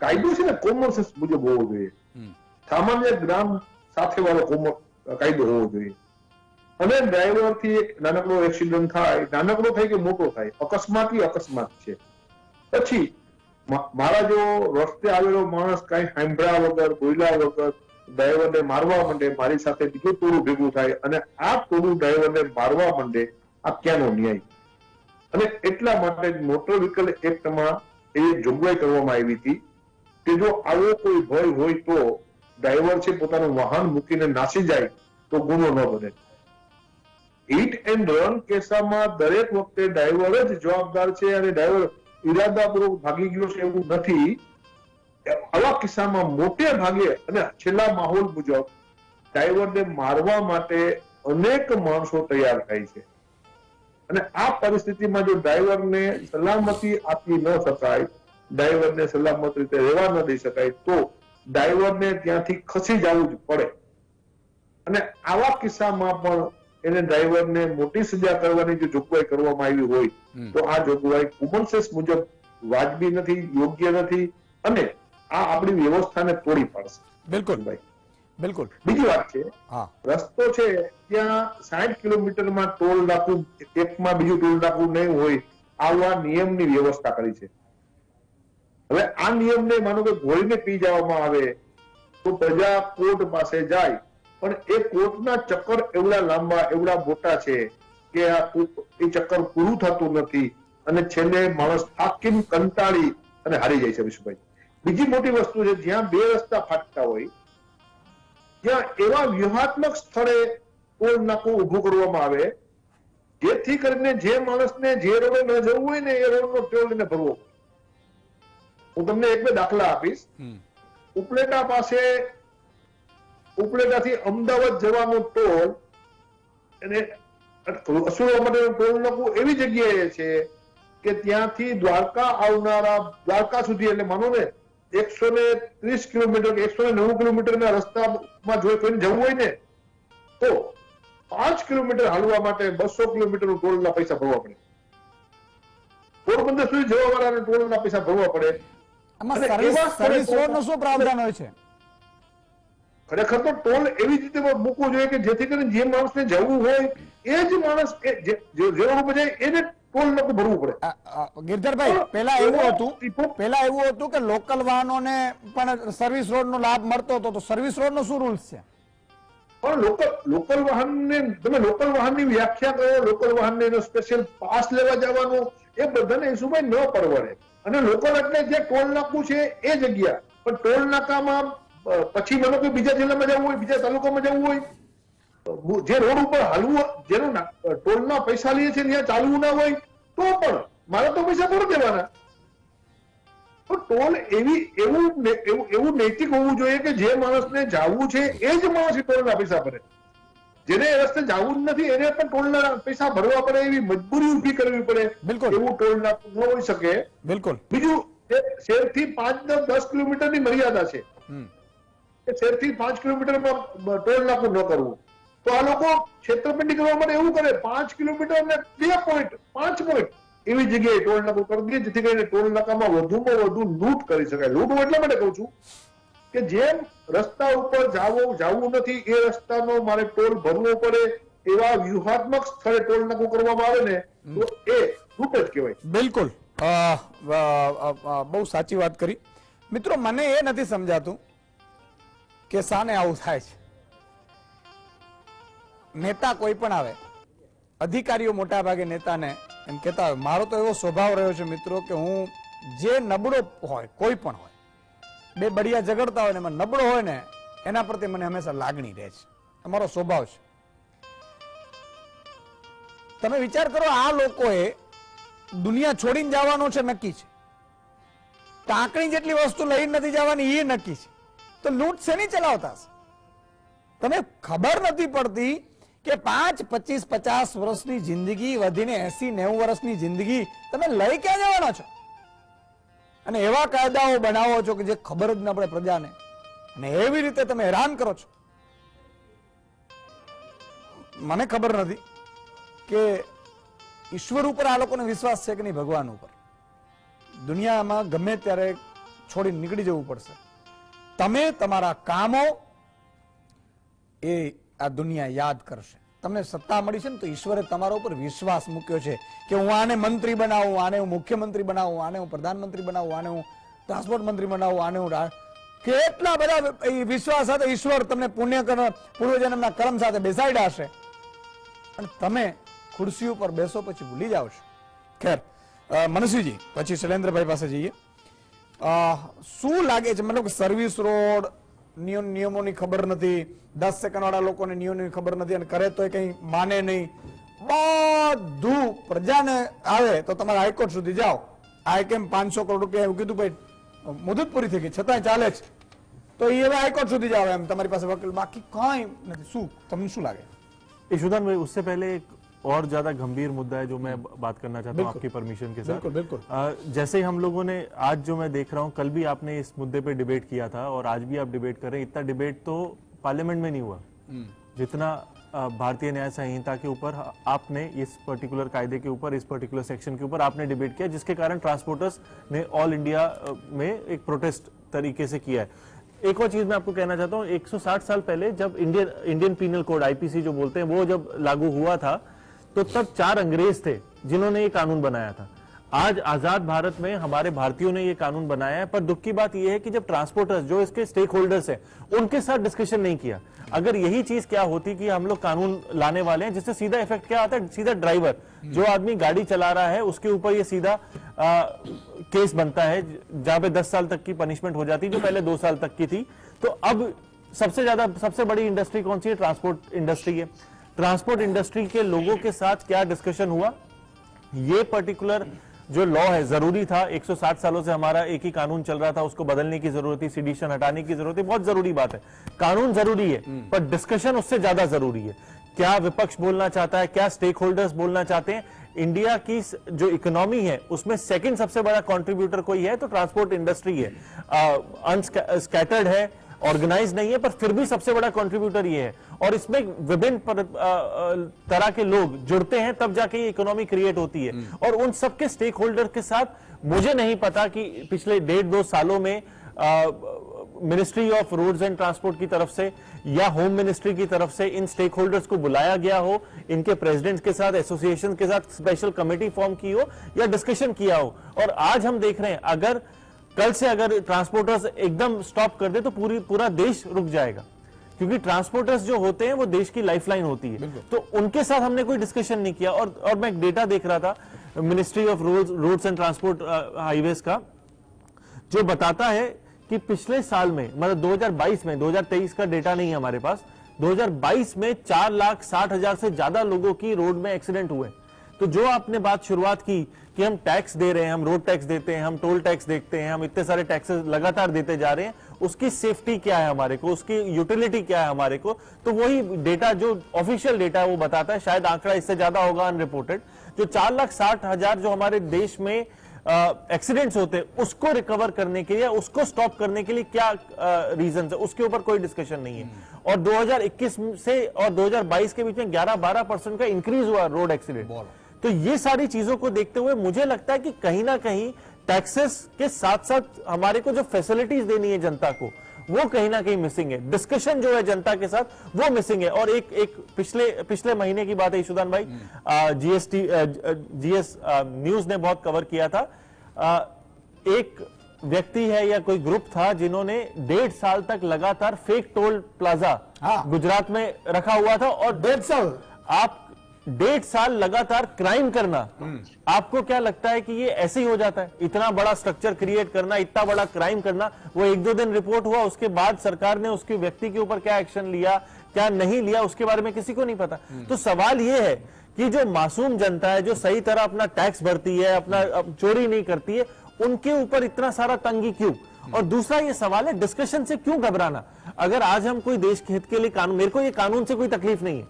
કાયદો છે ને કોમન સેન્સ મુજબ હોવો જોઈએ, સામાન્ય જ્ઞાન સાથે વાળો કાયદો હોવો જોઈએ. અને ડ્રાઈવર થી એક નાનકડો એક્સિડન્ટ થાય, નાનકડો થાય કે મોટો થાય, અકસ્માત છે. પછી મારા જો રસ્તે આવેલો માણસ કઈ સાંભળ્યા વગર, બોલ્યા વગર ડ્રાઈવરને મારવા માંડે, મારી સાથે બીજું ટોળું ભેગું થાય અને આ ટોળું ડ્રાઈવરને મારવા માંડે, આ ક્યાંનો ન્યાય? અને એટલા માટે મોટર વ્હીકલ એક્ટમાં એ જોગવાઈ કરવામાં આવી હતી કે જો આવો કોઈ ભય હોય તો ડ્રાઈવર છે પોતાનું વાહન મૂકીને નાસી જાય તો ગુનો ન બને. હિટ એન્ડ રન કેસમાં દરેક વખતે ડ્રાઈવર જ જવાબદાર છે અને ડ્રાઈવર ઈરાદાપૂર્વક ભાગી ગયો છે એવું નથી. આવા કિસ્સામાં મોટે ભાગે અને છેલ્લા માહોલ મુજબ ડ્રાઈવરને મારવા માટે અનેક માણસો તૈયાર થાય છે. અને આ પરિસ્થિતિમાં જો ડ્રાઈવરને સલામતી આપી ન શકાય, ડ્રાઈવરને સલામત રીતે રહેવા ન દઈ શકાય તો ડ્રાઈવરને ત્યાંથી ખસી જવું જ પડે. અને આવા કિસ્સામાં પણ એને ડ્રાઈવરને મોટી સજા કરવાની જો જોગવાઈ કરવામાં આવી હોય તો આ જોગવાઈ કોમન સેન્સ મુજબ વાજબી નથી, યોગ્ય નથી અને આ આપણી વ્યવસ્થાને તોડી પાડશે. બિલકુલ ભાઈ, બિલકુલ. બીજી વાત છે, રસ્તો છે ત્યાં 60 કિલોમીટરમાં ટોલ નાકું, એકમાં બીજું ટોલ નાકું નહીં હોય, આવા નિયમની વ્યવસ્થા કરી છે. હવે આ નિયમને માનો કે ઘોડીને પી જવામાં આવે તો પ્રજા કોર્ટ પાસે જાય, પણ એ કોર્ટના ચક્કર એવડા લાંબા, એવડા મોટા છે કે એ ચક્કર પૂરું થતું નથી અને છેલ્લે માણસ થાકીને કંટાળી અને હારી જાય છે. વિશુભાઈ, બીજી મોટી વસ્તુ છે, જ્યાં બે રસ્તા ફાટતા હોય ત્યાં એવા વ્યૂહાત્મક સ્થળે ટોલ નાકું ઉભું કરવામાં આવે જેથી કરીને જે માણસને જે રોડે ન જવું હોય ને એ રોડનો ટોલ એને ભરવો. હું તમને એક બે દાખલા આપીશ. ઉપલેટા પાસે, ઉપલેટાથી અમદાવાદ જવાનો ટોલ અને વસૂલવા માટેનું ટોલ નાકું એવી જગ્યાએ છે કે ત્યાંથી દ્વારકા આવનારા, દ્વારકા સુધી એટલે માનો ને 130 કિલોમીટર કે 109 કિલોમીટરના રસ્તામાં જો કોઈને જવું હોય ને તો 5 કિલોમીટર હાલવા માટે 200 કિલોમીટર ટોલના પૈસા ભરવા પડે. પોરબંદર સુધી જવા વાળાને ટોલના પૈસા ભરવા પડે. સર્વિસ રોડનો શું પ્રાવધાન હોય છે? ખરેખર તો ટોલ એવી રીતે મૂકવો જોઈએ કે જેથી કરીને જે માણસને જવું હોય એ જ માણસ જે રોડ ઉપર જાય એને ટોલ નાકું ભરવું પડે. ગિરધરભાઈ, પેલા એવું હતું કે લોકલ વાહનોને પણ સર્વિસ રોડ નો લાભ મળતો હતો, તો સર્વિસ રોડ નો શું રૂલ્સ છે? પણ લોકલ વાહનને તમે લોકલ વાહનની વ્યાખ્યા કરો, લોકલ વાહનને એનો સ્પેશિયલ પાસ લેવા જવાનું એ બધાને ઈસુભાઈ ન પરવડે. અને લોકલ એટલે જે ટોલ નાકું છે એ જગ્યા, પણ ટોલ નાકામાં પછી મને કોઈ બીજા જિલ્લામાં જવું હોય, બીજા તાલુકામાં જવું હોય, જે રોડ ઉપર હાલવું, જેનો ટોલના પૈસા લઈએ છીએ ત્યાં ચાલવું ના હોય તો પણ મારે તો પૈસા ભરી દેવાના. તો ટોલ એવું નૈતિક હોવું જોઈએ કે જે માણસને જવું છે એ જ માણસ ટોલના પૈસા ભરે. જેને એ રસ્તે જવું જ નથી એને પણ ટોલના પૈસા ભરવા પડે એવી મજબૂરી ઉભી કરવી પડે. બિલકુલ, એવું ટોલ નાકું ન હોઈ શકે. બિલકુલ. બીજું, શહેરથી 5-10 કિલોમીટરની મર્યાદા છે. શહેરથી 5 કિલોમીટરમાં ટોલ નાકું ન કરવું. તો આ લોકો છેતરપિંડી કરવા માટે એવું કરે, 5 કિલોમીટર ને 2 પોઈન્ટ, 5 પોઈન્ટ એવી જગ્યાએ ટોલ નાકું કરી દે જેથી કરીને ટોલ નાકામાં વધુમાં વધુ લૂંટ કરી શકાય. લૂંટ એટલા માટે કહું છું કે જેમ રસ્તા ઉપર જવું નથી એ રસ્તાનો મારે ટોલ ભરવો પડે એવા વ્યૂહાત્મક સ્થળે ટોલ નાકું કરવામાં આવે ને તો એ લૂંટ જ કહેવાય. બિલકુલ, બહુ સાચી વાત કરી. મિત્રો, મને એ નથી સમજાતું કે શાને આવું થાય છે. નેતા કોઈ પણ આવે, અધિકારીઓ મોટા ભાગે નેતાને એમ કહેતા હોય, મારો તો એવો સ્વભાવ રહ્યો છે મિત્રો કે હું જે નબળો હોય, કોઈ પણ હોય, બે બળિયા ઝઘડતા હોય ને એમાં નબળો હોય ને એના પ્રત્યે મને હંમેશા લાગણી રહે છે. અમારો સ્વભાવ છે. તમે વિચાર કરો, આ લોકોએ દુનિયા છોડીને જવાનો છે નક્કી છે, ટાંકણી જેટલી વસ્તુ લઈને નથી જવાની એ નક્કી છે, તો લૂંટ શેની ચલાવતા હશે? તમે ખબર નથી પડતી કે 5, 25, 50 વર્ષની જિંદગી વધીને 80, 90 વર્ષની જિંદગી તમે લઈ ક્યાં જવાના છો? અને એવા કાયદાઓ બનાવો છો કે જે ખબર જ ન પડે પ્રજાને, અને એવી રીતે તમે હેરાન કરો છો. મને ખબર નથી કે ઈશ્વર ઉપર આ લોકોને વિશ્વાસ છે કે નહીં, ભગવાન ઉપર. દુનિયામાં ગમે ત્યારે છોડી નીકળી જવું પડશે. તમે તમારા કામો એ આ દુનિયા યાદ કરશે. તમને સત્તા મળી છે ને તો ઈશ્વરે તમારા ઉપર વિશ્વાસ મૂક્યો છે કે હું આને મંત્રી બનાવું, આને હું મુખ્યમંત્રી બનાવું, આને હું પ્રધાનમંત્રી બનાવું, આને હું ટ્રાન્સપોર્ટ મંત્રી બનાવું, આને હું કેટલા બધા વિશ્વાસ સાથે ઈશ્વર તમને પુણ્ય પૂર્વજન્મના કર્મ સાથે બેસાડ્યા હશે, અને તમે ખુરશી ઉપર બેસો પછી ભૂલી જાવ છો. ખેર, મનસ્વીજી, પછી શૈલેન્દ્રભાઈ પાસે જઈએ. શું લાગે છે, મતલબ સર્વિસ રોડ નિયમોની ખબર નથી, 10 સેકન્ડ વાળા લોકોને નિયમોની ખબર નથી, અને કરે તો કઈ માને નહીં, બધું પ્રજાને આવે તો તમારે હાઈકોર્ટ સુધી જાઓ. આ કેમ 500 કરોડ રૂપિયા એવું કીધું, ભાઈ મુદત પૂરી થઈ ગઈ છતાંય ચાલે છે, તો એ હવે હાઈકોર્ટ સુધી જાઓ, એમ તમારી પાસે વકીલ, બાકી કઈ નથી. શું તમને શું લાગે? ईशुदान भाई, उससे पहले एक और ज्यादा गंभीर मुद्दा है जो मैं बात करना चाहता हूँ आपकी परमिशन के साथ. बिल्कुल बिल्कुल. जैसे ही हम लोगों ने आज जो मैं देख रहा हूँ, कल भी आपने इस मुद्दे पे डिबेट किया था और आज भी आप डिबेट कर रहे हैं. इतना डिबेट तो पार्लियामेंट में नहीं हुआ जितना भारतीय न्याय संहिता के ऊपर आपने इस पर्टिकुलर कायदे के ऊपर, इस पर्टिकुलर सेक्शन के ऊपर आपने डिबेट किया, जिसके कारण ट्रांसपोर्टर्स ने ऑल इंडिया में एक प्रोटेस्ट तरीके से किया है. एक और चीज मैं आपको कहना चाहता हूँ, 160 साल पहले जब इंडियन पीनल कोड आईपीसी जो बोलते हैं वो जब लागू हुआ था, तो तब 4 अंग्रेज थे जिन्होंने ये कानून बनाया था. आज आजाद भारत में हमारे भारतीयों ने ये कानून बनाया है, पर दुख की बात यह है कि जब ट्रांसपोर्टर्स जो इसके स्टेक होल्डर्स हैं उनके साथ डिस्कशन नहीं किया. अगर यही चीज क्या होती कि हम लोग कानून लाने वाले हैं जिससे सीधा इफेक्ट क्या आता है, सीधा ड्राइवर जो आदमी गाड़ी चला रहा है उसके ऊपर ये सीधा केस बनता है, जहां पे 10 साल तक की पनिशमेंट हो जाती जो पहले 2 साल तक की थी. तो अब सबसे बड़ी इंडस्ट्री कौन सी है? ट्रांसपोर्ट इंडस्ट्री है. ट्रांसपोर्ट इंडस्ट्री के लोगों के साथ क्या डिस्कशन हुआ? ये पर्टिकुलर जो लॉ है जरूरी था. 160 सालों से हमारा एक ही कानून चल रहा था, उसको बदलने की जरूरत थी, सिडिशन हटाने की जरूरत है. बहुत जरूरी बात है, कानून जरूरी है, पर डिस्कशन उससे ज्यादा जरूरी है. क्या विपक्ष बोलना चाहता है, क्या स्टेक होल्डर्स बोलना चाहते हैं? इंडिया की जो इकोनॉमी है उसमें सेकंड सबसे बड़ा कंट्रीब्यूटर कोई है तो ट्रांसपोर्ट इंडस्ट्री है. अनस्कैटर्ड है, ऑर्गेनाइज नहीं है, पर फिर भी सबसे बड़ा कंट्रीब्यूटर ये है. और इसमें विभिन्न तरह के लोग जुड़ते हैं तब जाके ये इकोनॉमी क्रिएट होती है. और उन सबके स्टेक होल्डर के साथ मुझे नहीं पता कि पिछले 1.5-2 सालों में ministry of roads and transport की तरफ से या होम मिनिस्ट्री की तरफ से इन स्टेक होल्डर्स को बुलाया गया हो, इनके प्रेसिडेंट्स के साथ, एसोसिएशन के साथ स्पेशल कमेटी फॉर्म की हो या डिस्कशन किया हो. और आज हम देख रहे हैं कल से अगर ट्रांसपोर्टर्स एकदम स्टॉप कर दे तो पूरा देश रुक जाएगा, क्योंकि ट्रांसपोर्टर्स जो होते हैं वो देश की लाइफलाइन होती है. तो उनके साथ हमने कोई डिस्कशन नहीं किया. और मैं एक डेटा देख रहा था ministry of roads and transport highways का, जो बताता है कि पिछले साल में, मतलब 2022 में, 2023 का डेटा नहीं है हमारे पास, 2022 में 4,60,000 से ज्यादा लोगों की रोड में एक्सीडेंट हुए. तो जो आपने बात शुरुआत की कि हम टैक्स दे रहे हैं, हम रोड टैक्स देते हैं, हम टोल टैक्स देखते हैं, हम इतने सारे टैक्सेस लगातार देते जा रहे हैं, उसकी सेफ्टी क्या है हमारे को, उसकी यूटिलिटी क्या है हमारे को? तो वही डेटा जो ऑफिशियल डेटा है वो बताता है, शायद आंकड़ा इससे ज्यादा होगा अनरिपोर्टेड, जो 4,60,000 जो हमारे देश में एक्सीडेंट्स होते हैं उसको रिकवर करने के लिए, उसको स्टॉप करने के लिए क्या रीजन है, उसके ऊपर कोई डिस्कशन नहीं है. और 2021 से और 2022 के बीच में 11-12% का इंक्रीज हुआ रोड एक्सीडेंट. तो ये सारी चीजों को देखते हुए मुझे लगता है कि कहीं ना कहीं टैक्सेस के साथ साथ हमारे को जो फैसिलिटीज देनी है जनता को, वो कहीं ना कहीं मिसिंग है. डिस्कशन जो है जनता के साथ वो मिसिंग है. और एक पिछले महीने की बात है ईशुदान भाई, जीएस न्यूज ने बहुत कवर किया था. एक व्यक्ति है या कोई ग्रुप था जिन्होंने 1.5 साल तक लगातार फेक टोल प्लाजा गुजरात में रखा हुआ था. और 1.5 साल आप 1.5 साल लगातार क्राइम करना, आपको क्या लगता है कि ये ऐसे ही हो जाता है? इतना बड़ा स्ट्रक्चर क्रिएट करना, इतना बड़ा क्राइम करना, वो 1-2 दिन रिपोर्ट हुआ, उसके बाद सरकार ने उसके व्यक्ति के ऊपर क्या एक्शन लिया, क्या नहीं लिया, उसके बारे में किसी को नहीं पता. तो सवाल ये है कि जो मासूम जनता है, जो सही तरह अपना टैक्स भरती है, अपना चोरी नहीं करती है, उनके ऊपर इतना सारा तंगी क्यों? और दूसरा ये सवाल है डिस्कशन से क्यों घबराना? अगर आज हम कोई देश के हित के लिए कानून, मेरे को ये कानून से कोई तकलीफ नहीं है,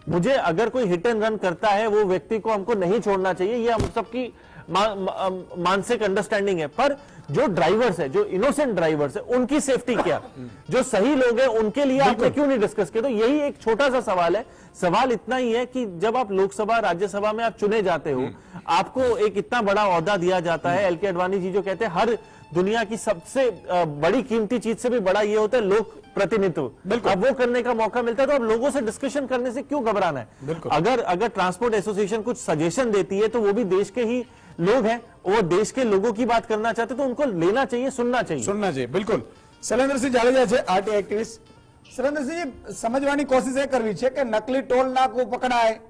मुझे अगर कोई हिट एंड रन करता है वो व्यक्ति को हमको नहीं छोड़ना चाहिए, ये हम सबकी मानसिक अंडरस्टैंडिंग है। पर जो ड्राइवर्स है, जो इनोसेंट ड्राइवर्स है, उनकी सेफ्टी क्या, जो सही लोग हैं उनके लिए आपने क्यों नहीं डिस्कस किया? तो यही एक छोटा सा सवाल है। सवाल इतना ही है कि जब आप लोकसभा राज्यसभा में आप चुने जाते हो, आपको एक इतना बड़ा ओहदा दिया जाता है। एल के अडवाणी जी जो कहते हैं हर दुनिया की सबसे बड़ी कीमती चीज से भी बड़ा ये होता है लोक प्रतिनिधित्व, अब वो करने का मौका मिलता है, तो अब लोगों से डिस्कशन करने से क्यों घबराना है? अगर ट्रांसपोर्ट एसोसिएशन कुछ सजेशन देती है तो वो भी देश के ही लोग हैं, वो देश के लोगों की बात करना चाहते तो उनको लेना चाहिए, सुनना चाहिए। બિલકુલ। શૈલેન્દ્રસિંહ જાડેજા છે આરટી એક્ટિવિસ્ટ। શૈલેન્દ્રસિંહ, સમજવાની કોશિશ એ કરવી છે કે નકલી ટોલ નાકું પકડાય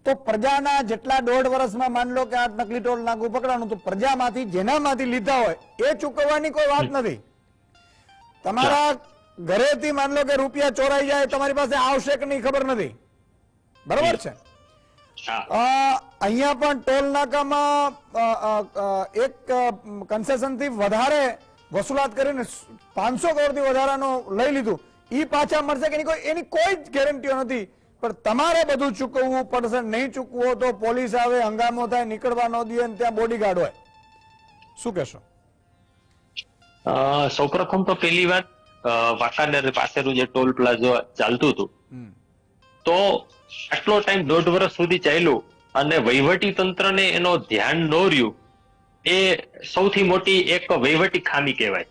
તો પ્રજાના જેટલા 1.5 વર્ષમાં માન લો કે આ નકલી ટોલ નાકું પકડાણું, તો પ્રજામાંથી જેનામાંથી લીધા હોય એ ચૂકવવાની કોઈ વાત નથી। તમારા ઘરેથી માન લો કે રૂપિયા ચોરાઈ જાય, તમારી પાસે આવશે કે નહીં ખબર નથી, બરોબર છે? અહીંયા પણ ટોલ નાકામાં એક કન્સેશન થી વધારે વસૂલાત કરીને 500 કરોડથી વધારાનો લઈ લીધું, ઈ પાછા મળશે કે નહીં એની કોઈ જ ગેરંટીઓ નથી। પણ તમારે બધું ચૂકવવું પડશે, નહીં ચૂકવો તો પોલીસ આવે, હંગામો થાય, નીકળવા ન દે અને ત્યાં બોડીગાર્ડ હોય, શું કહેશો? સૌપ્રથમ તો પહેલી વાત, વાંકાનેર પાસેનું જે ટોલ પ્લાઝા ચાલતું હતું, તો આટલો ટાઈમ 1.5 વર્ષ સુધી ચાલ્યું અને વહીવટી તંત્રને એનો ધ્યાન ન રહ્યું, એ સૌથી મોટી એક વહીવટી ખામી કહેવાય।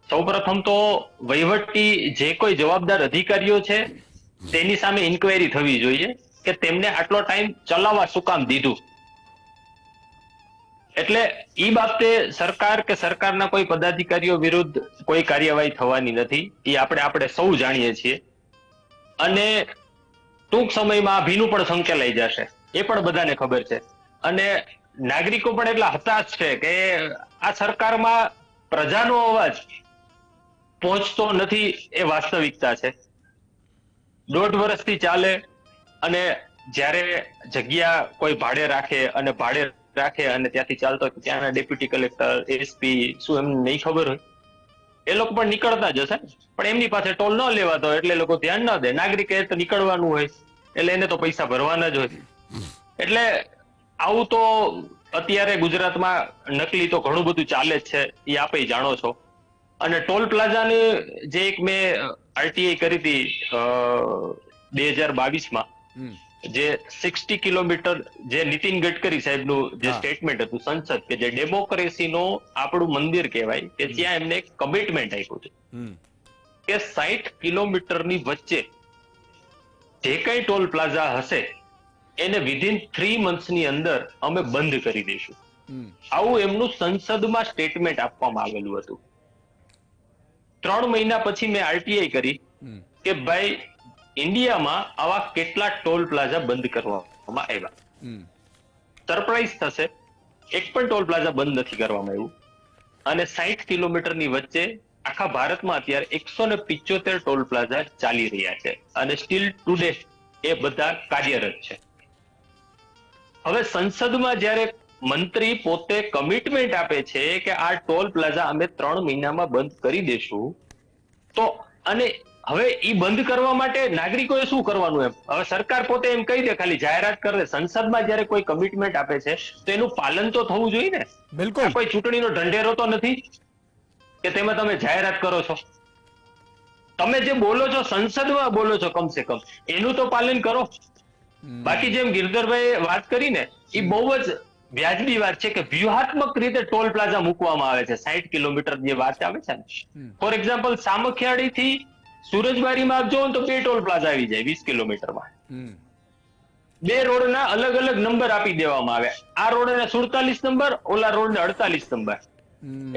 સૌપ્રથમ તો વહીવટી જે કોઈ જવાબદાર અધિકારીઓ છે તેની સામે ઇન્ક્વાયરી થવી જોઈએ કે તેમને આટલો ટાઈમ ચલાવવા શું કામ દીધું। એટલે ઈ બાબતે સરકાર કે સરકારના કોઈ પદાધિકારીઓ વિરુદ્ધ કોઈ કાર્યવાહી થવાની નથી, એ આપણે સૌ જાણીએ છીએ। અને ટૂંક સમયમાં ભીનું પણ સંકેલાઈ જશે, એ પણ બધાને ખબર છે। અને નાગરિકો પણ એટલા હતાશ છે કે આ સરકારમાં પ્રજાનો અવાજ પહોંચતો નથી, એ વાસ્તવિકતા છે। 1.5 વર્ષથી ચાલે અને જ્યારે જગ્યા કોઈ ભાડે રાખે અને ત્યાંથી ચાલતો ત્યાંના ડેપ્યુટી કલેક્ટર, એસપી, શું એમને નહીં ખબર હોય? એ લોકો પણ નીકળતા જ હશે, પણ એમની પાસે ટોલ ન લેવાતો હોય એટલે એ લોકો ધ્યાન ન દે। નાગરિકે તો નીકળવાનું હોય એટલે એને તો પૈસા ભરવાના જ હોય। એટલે આવું તો અત્યારે ગુજરાતમાં નકલી તો ઘણું બધું ચાલે જ છે, એ આપે જાણો છો। અને ટોલ પ્લાઝાની જે એક મેં આરટીઆઈ કરી હતી 2022માં, જે 60 કિલોમીટર, જે નીતિન ગડકરી સાહેબનું જે સ્ટેટમેન્ટ હતું સંસદ, કે જે ડેમોક્રેસીનો આપણું મંદિર કહેવાય, કે ત્યાં એમને એક કમિટમેન્ટ આપ્યું છે કે 60 કિલોમીટરની વચ્ચે જે કઈ ટોલ પ્લાઝા હશે એને વિધિન 3 મંથ્સની અંદર અમે બંધ કરી દઈશું। આવું એમનું સંસદમાં સ્ટેટમેન્ટ આપવામાં આવેલું હતું। 3 મહિના પછી મેં આરટીઆઈ કરી કે ભાઈ ઇન્ડિયામાં આવા કેટલા ટોલ પ્લાઝા બંધ કરવામાં આવ્યા। સરપ્રાઈઝ થશે, એક પણ ટોલ પ્લાઝા બંધ નથી કરવામાં આવ્યું। અને 60 કિલોમીટરની વચ્ચે આખા ભારતમાં અત્યારે 175 ટોલ પ્લાઝા ચાલી રહ્યા છે અને સ્ટીલ ટુડે એ બધા કાર્યરત છે। હવે સંસદમાં જ્યારે મંત્રી પોતે કમિટમેન્ટ આપે છે કે આ ટોલ પ્લાઝા અમે 3 મહિનામાં બંધ કરી દેશું, તો અને હવે ઈ બંધ કરવા માટે નાગરિકોએ શું કરવાનું? એમ હવે સરકાર પોતે એમ કહી દે, ખાલી જાહેરાત કરે। સંસદમાં જયારે કોઈ કમિટમેન્ટ આપે છે તો એનું પાલન તો થવું જોઈએ ને। બિલકુલ, કોઈ ચૂંટણીનો ઢંઢેરો તો નથી કે તેમાં તમે જાહેરાત કરો છો। તમે જે બોલો છો સંસદમાં બોલો છો, કમસે કમ એનું તો પાલન કરો। બાકી જેમ ગિરધરભાઈ વાત કરી ને, એ બહુ જ વ્યાજબી વાત છે કે વ્યૂહાત્મક રીતે ટોલ પ્લાઝા મૂકવામાં આવે છે। 60 કિલોમીટર જે વાત આવે છે ને, ફોર એક્ઝામ્પલ સામખિયાળી થી સુરજબારીમાં આપ જોવો તો 2 ટોલ પ્લાઝા આવી જાય 20 કિલોમીટરમાં। 2 રોડના અલગ અલગ નંબર આપી દેવામાં આવે, આ રોડને 47 નંબર, ઓલા રોડને 48 નંબર।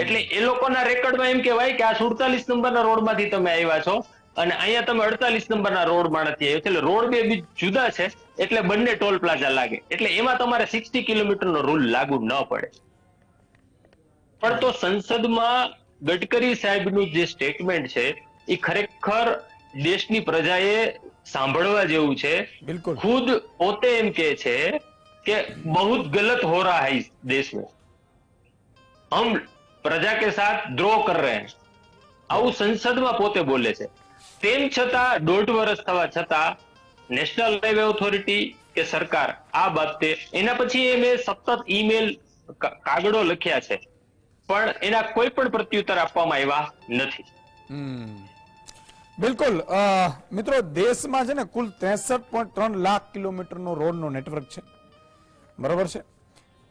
એટલે એ લોકોના રેકોર્ડમાં એમ કહેવાય કે આ 47 નંબરના રોડમાંથી તમે આવ્યા છો અને અહીંયા તમે 48 નંબરના રોડમાંથી આવ્યો છો, એટલે રોડ બે જુદા છે, એટલે બંને ટોલ પ્લાઝા લાગે। એટલે એમાં તમારે 60 કિલોમીટરનો રૂલ લાગુ ન પડે। પણ તો સંસદમાં ગડકરી સાહેબનું જે સ્ટેટમેન્ટ છે એ ખરેખર દેશની પ્રજાએ સાંભળવા જેવું છે। બિલકુલ, ખુદ પોતે એમ કહે છે કે बहुत गलत हो रहा है इस देश में, हम प्रजा के साथ द्रोह कर रहे हैं। આવું સંસદમાં પોતે બોલે છે। તેમ છતાં 1.5 વર્ષ થવા છતાં નેશનલ હાઈવે ઓથોરિટી કે સરકાર આ બાબતે એના પછી મેં સતત ઈમેલ કાગળો લખ્યા છે, પણ એના કોઈ પણ પ્રત્યુત્તર આપવામાં આવ્યા નથી. બિલકુલ મિત્રો, દેશમાં છે ને કુલ 63.3 લાખ કિલોમીટરનો રોડનો નેટવર્ક છે, બરોબર છે.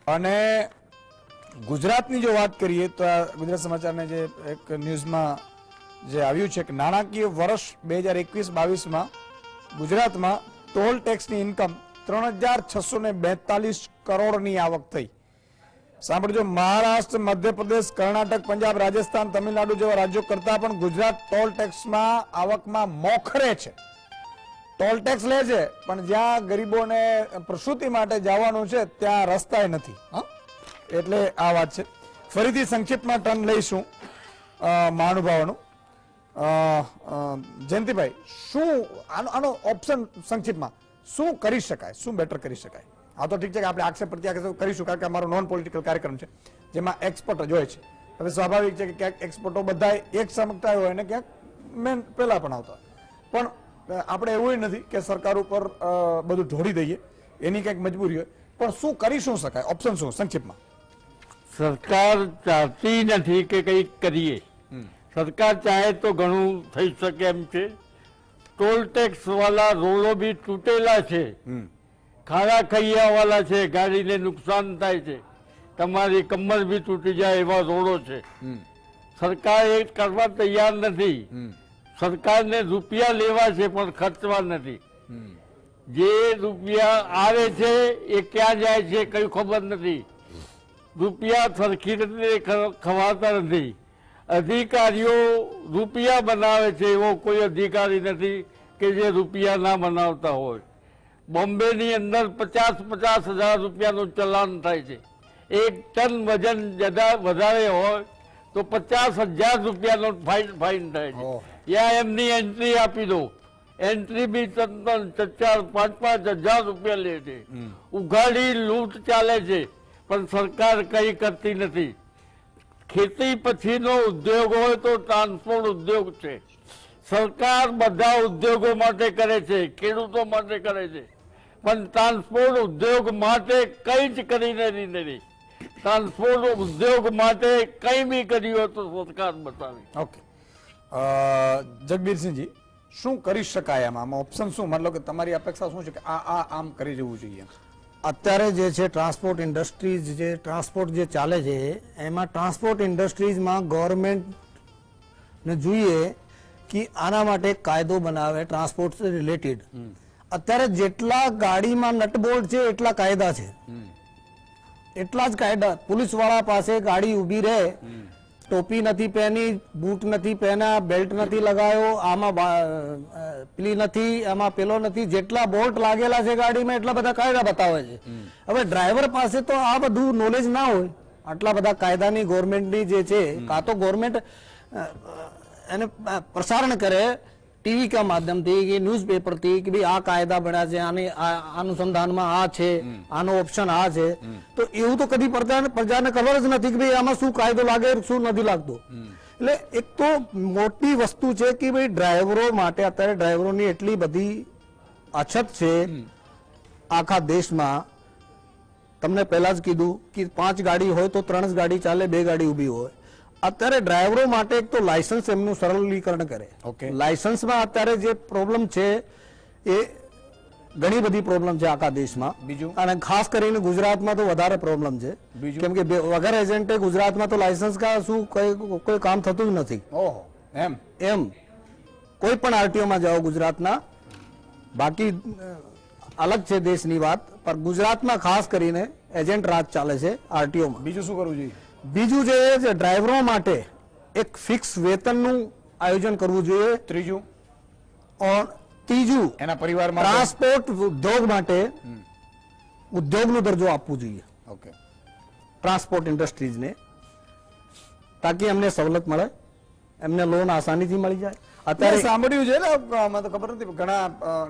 અને ગુજરાતની જો વાત કરીએ તો આ ગુજરાત સમાચારને જે એક ન્યૂઝમાં જે આવ્યું છે કે નાણાકીય વર્ષ 2021-22માં ગુજરાતમાં ટોલ ટેક્સની ઇન્કમ 3,642 કરોડની આવક થઈ. સાંભળજો, મહારાષ્ટ્ર, મધ્યપ્રદેશ, કર્ણાટક, પંજાબ, રાજસ્થાન, તમિલનાડુ જેવા રાજ્યો કરતા પણ ગુજરાત ટોલ ટેક્સમાં આવકમાં મોખરે છે. ટોલ ટેક્સ લે છે, પણ જ્યાં ગરીબોને પ્રસૂતિ માટે જવાનું છે ત્યાં રસ્તાય નથી. એટલે આ વાત છે. ફરીથી સંક્ષિપ્તમાં ટર્ન લઈશું મહાનુભાવોનું. જયંતિભાઈ, શું આનો ઓપ્શન સંક્ષિપ્તમાં શું કરી શકાય, શું બેટર કરી શકાય? આ તો ઠીક છે કે આપણે આક્ષેપ પ્રત્યાક્ષેપ કરીશું, કારણ કે અમારો નોન પોલિટિકલ કાર્યક્રમ છે જેમાં એક્સપર્ટ જ હોય છે. હવે સ્વાભાવિક છે કે ક્યાંક એક્સપર્ટો બધા એક સમજતા હોય ને ક્યાંક મેન પહેલા પણ આવતા હોય, પણ આપણે એવું નથી કે સરકાર ઉપર બધું ઢોળી દઈએ, એની કંઈક મજબૂરી હોય. પણ શું કરી શું શકાય, ઓપ્શન શું સંક્ષિપ્તમાં? સરકાર ચાહતી નથી કે કંઈક કરીએ. સરકાર ચાહે તો ઘણું થઈ શકે એમ છે. ટોલ ટેક્સ વાળા રોડો બી તૂટેલા છે, ખાડા ખૈયા વાળા છે, ગાડીને નુકસાન થાય છે, તમારી કમર બી તૂટી જાય એવા રોડો છે. સરકાર એ કરવા તૈયાર નથી. સરકારને રૂપિયા લેવા છે પણ ખર્ચવા નથી. જે રૂપિયા આવે છે એ ક્યાં જાય છે કઈ ખબર નથી. રૂપિયા સરખી રીતે ખવાતા નથી. અધિકારીઓ રૂપિયા બનાવે છે, એવો કોઈ અધિકારી નથી કે જે રૂપિયા ના બનાવતા હોય. બોમ્બેની અંદર 50,000 રૂપિયાનું ચલાન થાય છે. 1 ટન વજન વધારે હોય તો 50,000 રૂપિયાનો ફાઇન થાય છે. યા એમની એન્ટ્રી આપી દો, એન્ટ્રી બી 4-5 રૂપિયા લે છે. ઉઘાડી લૂંટ ચાલે છે, પણ સરકાર કઈ કરતી નથી. ખેતી પછીનો ઉદ્યોગ હોય તો ટ્રાન્સપોર્ટ ઉદ્યોગ છે. સરકાર બધા ઉદ્યોગો માટે કરે છે, ખેડૂતો માટે કરે છે, પણ ટ્રાન્સપોર્ટ ઉદ્યોગ માટે કઈ જ કરી નથી. ટ્રાન્સપોર્ટ ઉદ્યોગ માટે કઈ બી કર્યું તો સરકાર બતાવી. ઓકે, જગબીરસિંહજી, શું કરી શકાય આમાં ઓપ્શન શું? મતલબ કે તમારી અપેક્ષા શું છે કે આ આમ કરી જવું જોઈએ? અત્યારે જે છે ટ્રાન્સપોર્ટ ઇન્ડસ્ટ્રીઝ, જે ટ્રાન્સપોર્ટ જે ચાલે છે એમાં ટ્રાન્સપોર્ટ ઇન્ડસ્ટ્રીઝમાં ગવર્મેન્ટને જોઈએ કે આના માટે કાયદો બનાવે ટ્રાન્સપોર્ટ રિલેટેડ. અત્યારે જેટલા ગાડીમાં નટબોલ્ટ છે એટલા કાયદા છે, એટલા જ કાયદા. પોલીસ વાળા પાસે ગાડી ઊભી રહે, ટોપી નથી પહેરી, બૂટ નથી પહેર્યા, બેલ્ટ નથી લગાવ્યો, આમાં પેલી નથી, આમાં પેલો નથી, જેટલા બોલ્ટ લાગેલા છે ગાડીમાં એટલા બધા કાયદા બતાવે છે. હવે ડ્રાઈવર પાસે તો આ બધું નોલેજ ના હોય. આટલા બધા કાયદાની ગવર્મેન્ટની જે છે, કાં તો ગવર્મેન્ટ એને પ્રસારણ કરે ટીવી का માધ્યમથી કે ન્યૂઝપેપરથી કે ભાઈ આ કાયદા બન્યા છે, આની અનુસંધાનમાં આ છે, આનો ઓપ્શન આ છે. તો એવું તો કદી પ્રજાને ખબર જ નથી કે ભાઈ આમાં શું કાયદો લાગે, શું નથી લાગતો. એટલે એક તો મોટી વસ્તુ છે કે ભાઈ ડ્રાઈવરો માટે અત્યારે ડ્રાઈવરોની એટલી બધી અછત છે આખા દેશમાં. તમને પહેલા જ કીધું કે 5 ગાડી હોય તો 3 જ ગાડી ચાલે, 2 ગાડી ઊભી હોય. અત્યારે ડ્રાઈવરો માટે એક તો લાયસન્સ એમનું સરળીકરણ કરે. લાયસન્સમાં અત્યારે જે પ્રોબ્લેમ છે એ ઘણી બધી પ્રોબ્લેમ છે આખા દેશમાં. બીજું, અને ખાસ કરીને ગુજરાતમાં તો વધારે પ્રોબ્લેમ છે, કેમ કે વગર એજન્ટે ગુજરાતમાં તો લાયસન્સ કા શું કોઈ કામ થતું જ નથી. એમ કોઈ પણ આરટીઓમાં જાઓ ગુજરાતના, બાકી અલગ છે દેશની વાત, પણ ગુજરાતમાં ખાસ કરીને એજન્ટ રાજ ચાલે છે આરટીઓમાં. બીજું શું કરવું જોઈએ? બીજું જે છે ડ્રાઈવરો માટે એક ફિક્સ વેતનનું આયોજન કરવું જોઈએ. ત્રીજું એના પરિવારમાં ટ્રાન્સપોર્ટ ઉદ્યોગ માટે ઉદ્યોગનો દરજ્જો આપવો જોઈએ. ઓકે, ટ્રાન્સપોર્ટ ઇન્ડસ્ટ્રીઝને, તાકી એમને સવલત મળે, એમને લોન આસાનીથી મળી જાય. અત્યારે સાંભળ્યું છે ને, મને તો ખબર નથી, ઘણા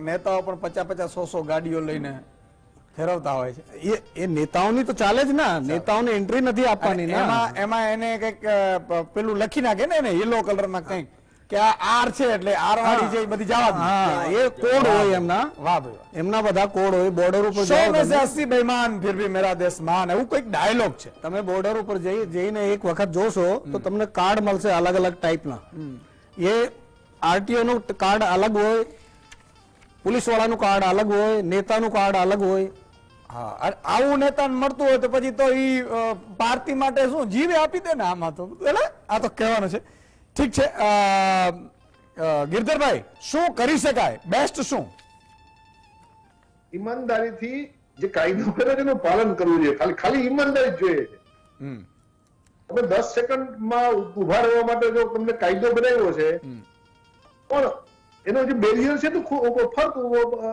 નેતાઓ પણ 50-100 ગાડીઓ લઈને ફેરવતા હોય છે. એ નેતાઓની તો ચાલે જ ના, નેતાઓને એન્ટ્રી નથી આપવાની. એમાં એને કઈક પેલું લખી નાખે ને, એને યલો કલર ના કઈક કે આ આર છે એટલે આર વાળી જે બધી જવા હા એ કોડ હોય એમના, વાહ ભાઈ વાહ. એમના બધા કોડ હોય. બોર્ડર ઉપર 100 જાઓ में से તમે, 80 बेईमान फिर भी मेरा देश महान એવું કોઈક ડાયલોગ છે. તમે બોર્ડર ઉપર જઈને એક વખત જોશો તો તમને કાર્ડ મળશે અલગ અલગ ટાઈપના. એ આરટીઓ નું કાર્ડ અલગ હોય, પોલીસ વાળાનું કાર્ડ અલગ હોય, નેતાનું કાર્ડ અલગ હોય. હા અને આવું નેતાને મળતું હોય તો પછી તો ઈ પાર્ટી માટે શું જીવે આપી દે ને આમાં તો એટલે આ તો કહેવાનું છે. ઠીક છે ગિરધરભાઈ, શું કરી શકાય, બેસ્ટ શું? ઈમાનદારીથી જે કાયદો કરે છે એનું પાલન કરવું જોઈએ. ખાલી ઈમાનદારી જ જોઈએ છે. તમે 10 સેકન્ડમાં ઉભા રહેવા માટે જો તમને કાયદો બનાવ્યો છે, પણ એનો જે બેરિયર છે તો ફર્ક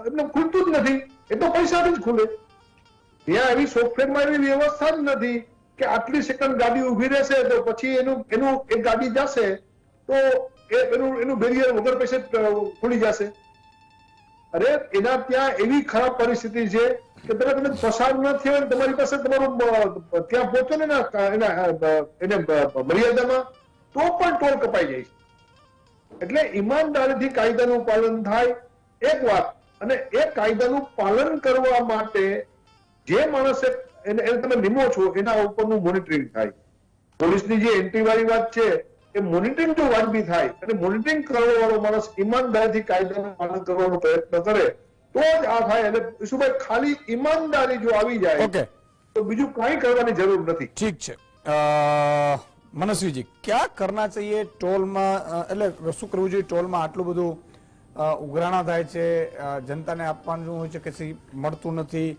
એમને ખુલતું જ નથી. એ તો પૈસાથી જ ખુલે. ત્યાં એવી સોફ્ટવેરમાં એવી વ્યવસ્થા જ નથી કે આટલી સેકન્ડ ગાડી ઉભી રહેશે તો પછી એનું એક ગાડી જશે તો એનું બેરિયર વગર પૈસે ખુલી જશે. અરે એના ત્યાં એવી ખરાબ પરિસ્થિતિ છે કે તમે પસાર ન થયો ને તમારી પાસે તમારું ત્યાં પહોંચો ને એને મર્યાદામાં તો પણ ટોલ કપાઈ જાય છે. એટલે ઈમાનદારીથી કાયદાનું પાલન થાય એક વાત, અને એ કાયદાનું પાલન કરવા માટે જે માણસે એને તમે નિમો છો એના ઉપરનું મોનિટરિંગ થાય. પોલીસની જે એન્ટ્રી વાળી વાત છે એ મોનિટરિંગ જો વાજબી થાય અને મોનિટરિંગ કરવા વાળો માણસ ઈમાનદારીથી કાયદાનું પાલન કરવાનો પ્રયત્ન કરે તો જ આ થાય. એટલે ઈશુભાઈ ખાલી ઈમાનદારી જો આવી જાય ઓકે, તો બીજું કઈ કરવાની જરૂર નથી. ઠીક છે. મનસ્વીજી, ક્યાં કરના ચાહીએ ટોલમાં, એટલે શું કરવું જોઈએ ટોલમાં? આટલું બધું ઉઘરાણા થાય છે, જનતાને આપવાનું હોય છે કે મળતું નથી,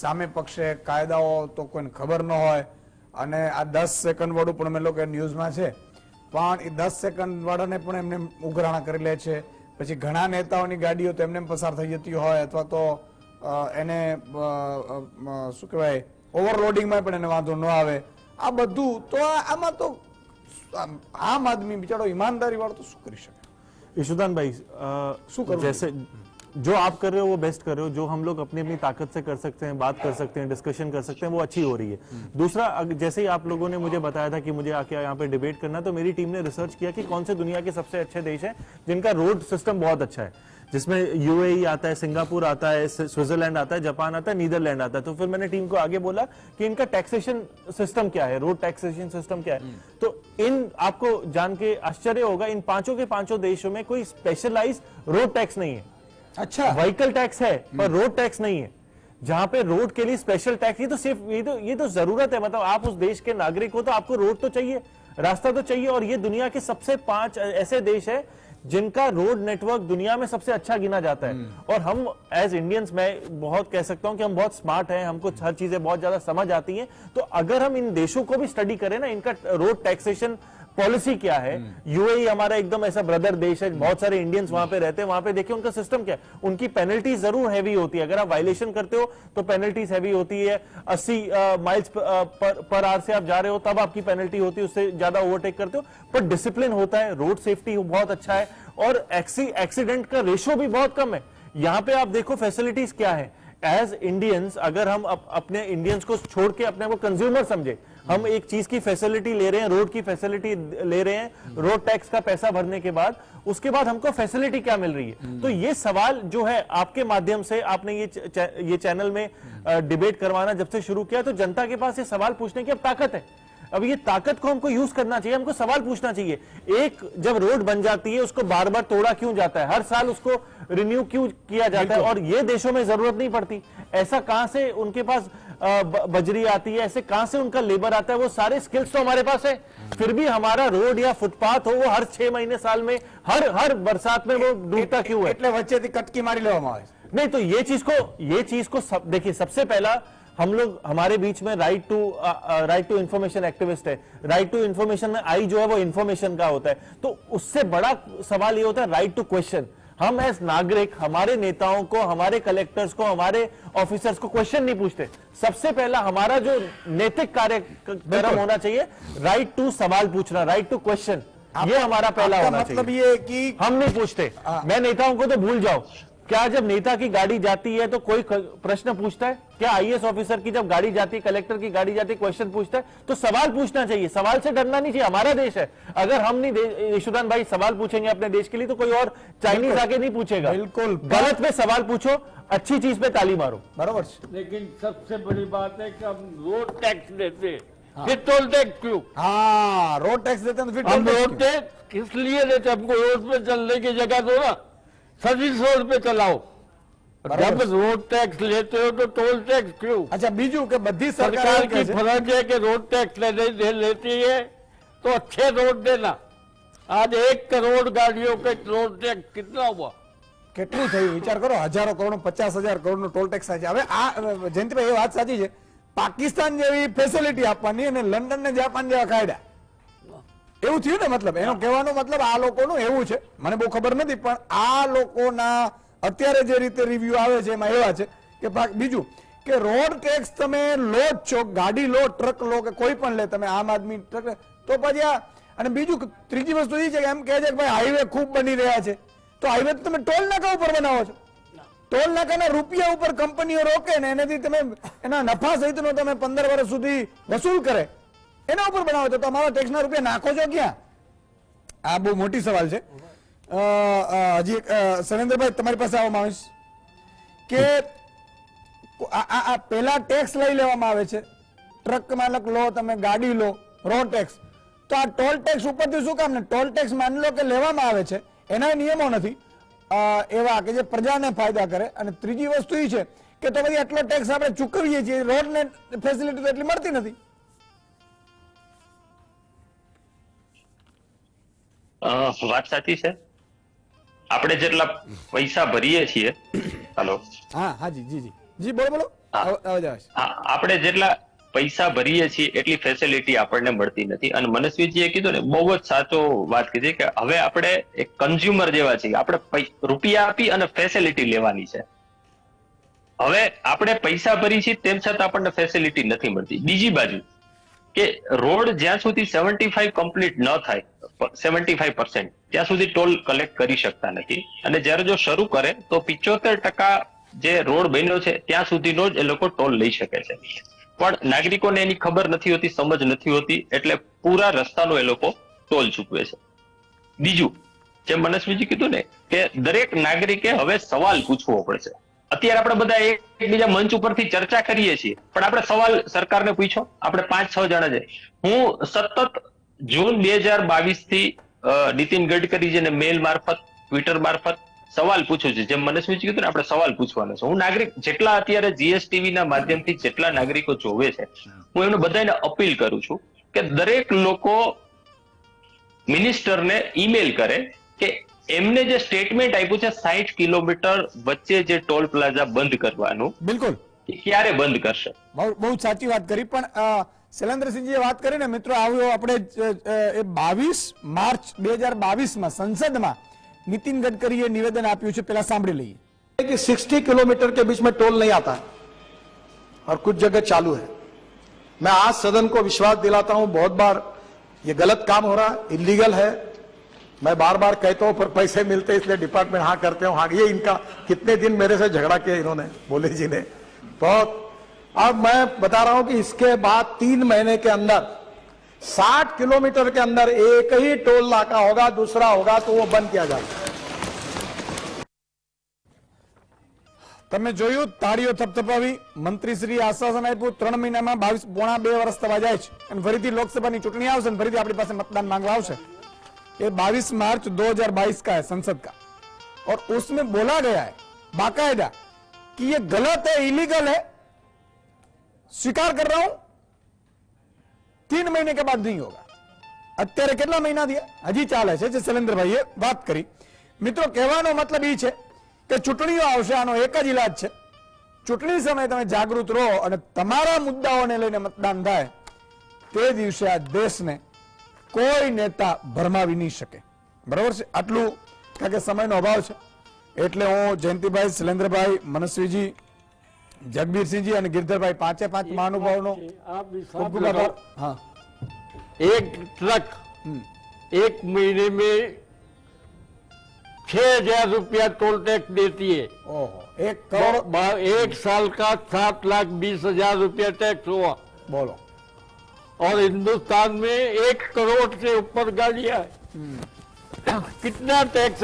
સામે પક્ષે કાયદાઓ તો કોઈને ખબર ન હોય, અને આ 10 સેકન્ડ વાળું પણ અમે લોકો ન્યૂઝમાં છે, પણ એ 10 સેકન્ડ વાળાને પણ એમને ઉઘરાણા કરી લે છે. પછી ઘણા નેતાઓની ગાડીઓ તો એમને પસાર થઈ જતી હોય, અથવા તો એને શું કહેવાય ઓવરલોડિંગમાં પણ એને વાંધો ન આવે. આ બધું તો આમાં તો આમ આદમી બિચારો ઈમાનદારી વાળો તો શું કરી શકે? ईशुदान भाई શું કરવું जैसे जो आप कर रहे हो वो बेस्ट कर रहे हो. जो हम लोग अपनी अपनी ताकत से कर सकते हैं, बात कर सकते हैं, डिस्कशन कर सकते हैं, वो अच्छी हो रही है. दूसरा, जैसे ही आप लोगों ने मुझे बताया था कि मुझे आके यहाँ पे डिबेट करना, तो मेरी टीम ने रिसर्च किया कि कौन से दुनिया के सबसे अच्छे देश हैं जिनका रोड सिस्टम बहुत अच्छा है, जिसमें यूएई आता है, सिंगापुर आता है, स्विट्जरलैंड आता है, जापान आता है, नीदरलैंड आता है. तो फिर मैंने टीम को आगे बोला कि इनका टैक्सेशन सिस्टम क्या है, रोड टैक्सेशन सिस्टम क्या है. तो इन आपको जान के आश्चर्य होगा, इन पांचों के पांचों देशों में कोई स्पेशलाइज रोड टैक्स नहीं है. अच्छा, व्हीकल टैक्स है पर रोड टैक्स नहीं है. जहां पे रोड के लिए स्पेशल टैक्स, ये तो सिर्फ ये तो जरूरत है. मतलब आप उस देश के नागरिक हो तो आपको रोड तो चाहिए, रास्ता तो चाहिए. और ये दुनिया के सबसे 5 ऐसे देश है जिनका रोड नेटवर्क दुनिया में सबसे अच्छा गिना जाता है. और हम एज इंडियंस, मैं बहुत कह सकता हूं कि हम बहुत स्मार्ट हैं, हमको हर चीजें बहुत ज्यादा समझ आती हैं. तो अगर हम इन देशों को भी स्टडी करें ना, इनका रोड टैक्सेशन पॉलिसी क्या है. यूएई हमारा एकदम ऐसा ब्रदर देश है, बहुत सारे इंडियंस वहां पे रहते हैं. वहां पे देखिए उनका सिस्टम क्या है. उनकी पेनल्टी जरूर हैवी होती है, अगर आप वायलेशन करते हो तो पेनल्टीज हैवी होती है. 80 माइल्स पर आवर से आप जा रहे हो तब आपकी पेनल्टी होती है, उससे ज्यादा ओवरटेक करते हो पर डिसिप्लिन होता है. रोड सेफ्टी बहुत अच्छा है और एक्सीडेंट का रेशो भी बहुत कम है. यहां पे आप देखो फैसिलिटीज क्या है. एज इंडियंस, अगर हम अपने इंडियंस को छोड़ के अपने को कंज्यूमर समझे, हम एक चीज की फैसिलिटी ले रहे हैं, रोड की फैसिलिटी ले रहे हैं, रोड टैक्स का पैसा भरने के बाद, उसके बाद हमको फैसिलिटी क्या मिल रही है. तो ये सवाल जो है आपके माध्यम से, आपने ये चैनल में डिबेट करवाना जब से शुरू किया, तो जनता के पास ये सवाल पूछने की अब ताकत है. अब ये ताकत को हमको यूज करना चाहिए, हमको सवाल पूछना चाहिए. एक जब रोड बन जाती है उसको बार बार तोड़ा क्यों जाता है, हर साल उसको रिन्यू क्यों किया जाता है, और ये देशों में जरूरत नहीं पड़ती. ऐसा कहां से उनके पास बजरी आती है, ऐसे कहां से उनका लेबर आता है, वो सारे स्किल्स तो हमारे पास है. फिर भी हमारा रोड या फुटपाथ हो वो हर 6 महीने साल में हर बरसात में वो डूबता क्यों है. એટલે વચ્ચેથી કટકી મારી લેવામાં આવે છે. नहीं, तो ये चीज को देखिए, सबसे पहला हम लोग, हमारे बीच में राइट टू इंफॉर्मेशन एक्टिविस्ट है. राइट टू इंफॉर्मेशन में आई जो है वो इंफॉर्मेशन का होता है. तो उससे बड़ा सवाल ये होता है राइट टू क्वेश्चन. हम एज नागरिक हमारे नेताओं को, हमारे कलेक्टर्स को, हमारे ऑफिसर्स को क्वेश्चन नहीं पूछते. सबसे पहला हमारा जो नैतिक कार्यक्रम होना चाहिए, राइट टू सवाल पूछना, राइट टू क्वेश्चन. ये हमारा पहला होना चाहिए. मतलब ये कि हम नहीं पूछते. मैं नेताओं को तो भूल जाओ, क्या जब नेता की गाड़ी जाती है तो कोई प्रश्न पूछता है? क्या आईएएस ऑफिसर की जब गाड़ी जाती है, कलेक्टर की गाड़ी जाती है, क्वेश्चन पूछता है? तो सवाल पूछना चाहिए, सवाल से डरना नहीं चाहिए। हमारा देश है, अगर हम नहीं यशोदान भाई सवाल पूछेंगे अपने देश के लिए तो कोई और चाइनीज आके नहीं पूछेगा। बिल्कुल। गलत पे सवाल पूछो, अच्छी चीज पे ताली मारो। बराबर છે। लेकिन सबसे बड़ी बात है कि हम रोड टैक्स देते हैं, फिर टोल टैक्स क्यों? हाँ, रोड टैक्स देते हैं तो फिर हम टोल रोड टैक्स टैक्स किस लिए देते? हमको रोड पे चलने की जगह दो ना, सर्विस रोड पे चलाओ। जब रोड टैक्स लेते हो तो टोल टैक्स क्यों? क्यों? अच्छा, बीजू के बધી सरकार सरकार की फर्ज है कि रोड टैक्स लेती है तो अच्छे रोड देना। आज 1 करोड़ गाड़ियों पे रोड टैक्स कितना हुआ? કેટલું થયું વિચાર કરો, હજારો કરોડ, 50,000 કરોડનો ટોલ ટેક્સ થાય છે। હવે આ જયંતિભાઈ એ વાત સાચી છે, પાકિસ્તાન જેવી ફેસિલિટી આપવાની અને લંડન ને જાપાન જેવા કાયદા, એવું થયું ને? મતલબ એનો કહેવાનો મતલબ આ લોકોનું એવું છે, મને બહુ ખબર નથી, પણ આ લોકોના અત્યારે જે રીતે રિવ્યુ આવે છે એમાં એવા છે કે બીજું કે રોડ ટેક્સ તમે લો જ છો, ગાડી લો, ટ્રક લો કે કોઈ પણ લે, તમે આમ આદમી ટ્રક, તો પછી આ, અને બીજું ત્રીજી વસ્તુ એ છે કે એમ કહે છે કે ભાઈ હાઈવે ખૂબ બની રહ્યા છે, તો હાઈવે તમે ટોલ નાકા ઉપર બનાવો છો, ટોલ નાકાના રૂપિયા ઉપર કંપનીઓ રોકે ને એનાથી તમે એના નફા સહિતનો તમે 15 વર્ષ સુધી વસૂલ કરે, એના ઉપર બનાવો તો તમારા ટેક્સના રૂપિયા નાખો છો ક્યાં? આ બહુ મોટી સવાલ છે। હજી સરેન્દ્રભાઈ તમારી પાસે આવવામાં આવીશ કે આ પેલા ટેક્સ લઈ લેવામાં આવે છે, ટ્રક માલક લો, તમે ગાડી લો, રોડ ટેક્સ, તો આ ટોલ ટેક્સ ઉપરથી શું કામ? ને ટોલ ટેક્સ માની લો કે લેવામાં આવે છે, એના નિયમો નથી એવા કે જે પ્રજાને ફાયદા કરે, અને ત્રીજી વસ્તુ એ છે કે તો પછી આટલો ટેક્સ આપણે ચૂકવીએ છીએ, રોડ ને ફેસિલિટી તો એટલી મળતી નથી। વાત સાચી છે, આપણે જેટલા પૈસા ભરીએ છીએ, હાલો, હા હાજી, જી જી જી, બોલો બોલો, અવાજ આવે છે। આપણે જેટલા પૈસા ભરીએ છીએ એટલી ફેસિલિટી આપણને મળતી નથી। અને મનસ્વીજીએ કીધું ને, બહુ જ સાચો વાત કીધી કે હવે આપણે એક કન્ઝ્યુમર જેવા છીએ, આપણે રૂપિયા આપી અને ફેસિલિટી લેવાની છે। હવે આપણે પૈસા ભરી છીએ તેમ છતાં આપણને ફેસિલિટી નથી મળતી। બીજી બાજુ કે રોડ જ્યાં સુધી 75 કમ્પ્લીટ ન થાય, 75% ત્યાં સુધી ટોલ કલેક્ટ કરી શકતા નથી, અને જ્યારે જો શરૂ કરે તો 75% જે રોડ બન્યો છે ત્યાં સુધીનો જ એ લોકો ટોલ લઈ શકે છે, પણ નાગરિકોને એની ખબર નથી હોતી, સમજ નથી હોતી, એટલે પૂરા રસ્તાનો એ લોકો ટોલ ચૂકવે છે। બીજું, જેમ મનસ્વીજી કીધું ને કે દરેક નાગરિકે હવે સવાલ પૂછવો પડશે। અત્યારે આપણે બધા એકબીજા મંચ ઉપરથી ચર્ચા કરીએ છીએ, પણ આપણે સવાલ સરકારને પૂછો, આપણે 5-6 જણા છે। હું સતત જૂન 2022 થી નીતિન ગડકરીજીને મેલ મારફત, ટ્વિટર મારફત સવાલ પૂછું છું। જેમ મનસ્વીજી કીધું ને, આપણે સવાલ પૂછવાના છે। હું નાગરિક, જેટલા અત્યારે જીએસટીવી ના માધ્યમથી જેટલા નાગરિકો જોવે છે, હું એમને બધાને અપીલ કરું છું કે દરેક લોકો મિનિસ્ટરને ઈમેલ કરે કે એમને જે સ્ટેટમેન્ટ આપ્યું છે 60 કિલોમીટર વચ્ચે જે ટોલ પ્લાઝા બંધ કરવાનું, બિલકુલ, એ ક્યારે બંધ કરશે? બહુ સાચી વાત કરી। પણ શૈલેન્દ્રસિંહજીએ વાત કરીને મિત્રો, આવ્યો આપણે 22 માર્ચ 2022 સંસદમાં नितिन गडकरी ये निवेदन आप्યું છે, पहला सांभળી લઈએ कि 60 किलोमीटर के बीच में टोल नहीं आता है और कुछ जगह चालू है। मैं आज सदन को विश्वास दिलाता हूं, बहुत बार ये गलत काम हो रहा है, इलीगल है। मैं बार बार कहता हूं पर पैसे मिलते इसलिए डिपार्टमेंट हाँ करते हूं। हाँ, ये इनका कितने दिन मेरे से झगड़ा किया इन्होंने, बोले जी ने बहुत। अब मैं बता रहा हूं कि इसके बाद 3 महीने के अंदर 60 किलोमीटर के अंदर एक ही टोल नाका होगा, दूसरा होगा तो वो बंद किया जाएगा। તમે જોયું, તાળીઓ થપથપાવી, મંત્રીશ્રી આશ્વાસન આપ્યું, 3 મહિનામાં 22.5 વર્ષ થવા જાય છે અને ફરીથી લોકસભાની ચૂંટણી આવશે અને ફરીથી આપણી પાસે મતદાન માંગવા આવશે। ये 22 मार्च 2022 का है, संसद का, और उसमें बोला गया है बाकायदा कि ये गलत है, इलीगल है, स्वीकार कर रहा हूं, 3 महीने के बाद नहीं होगा। અત્યારે કેટલા મહિના થયા, હજી ચાલે છે, જે શૈલેન્દ્રભાઈએ વાત કરી। મિત્રો, કહેવાનો મતલબ એ છે કે ચૂંટણીઓ આવશે, આનો એક જ ઇલાજ છે, ચૂંટણી સમયે તમે જાગૃત રહો અને તમારા મુદ્દાઓને લઈને મતદાન થાય, તે દિવસે આ દેશને કોઈ નેતા ભરમાવી નહીં શકે। બરાબર છે? આટલું, કારણ કે સમયનો અભાવ છે, એટલે હું જયંતિભાઈ, શૈલેન્દ્રભાઈ, મનસ્વીજી, જગબીરસિંહજી અને ગિરધરભાઈ, 5 મહાનુભાવોનો ખૂબ ખૂબ આભાર। हाँ, एक ट्रक 1 महीने में 6,000 रुपया टोल टैक्स देती है। ओहो, 1 करोड़। एक साल का 7,20,000 रुपया टैक्स हुआ। बोलो। और हिंदुस्तान में 1 करोड़ से ऊपर गाड़ियां है। कितना टैक्स,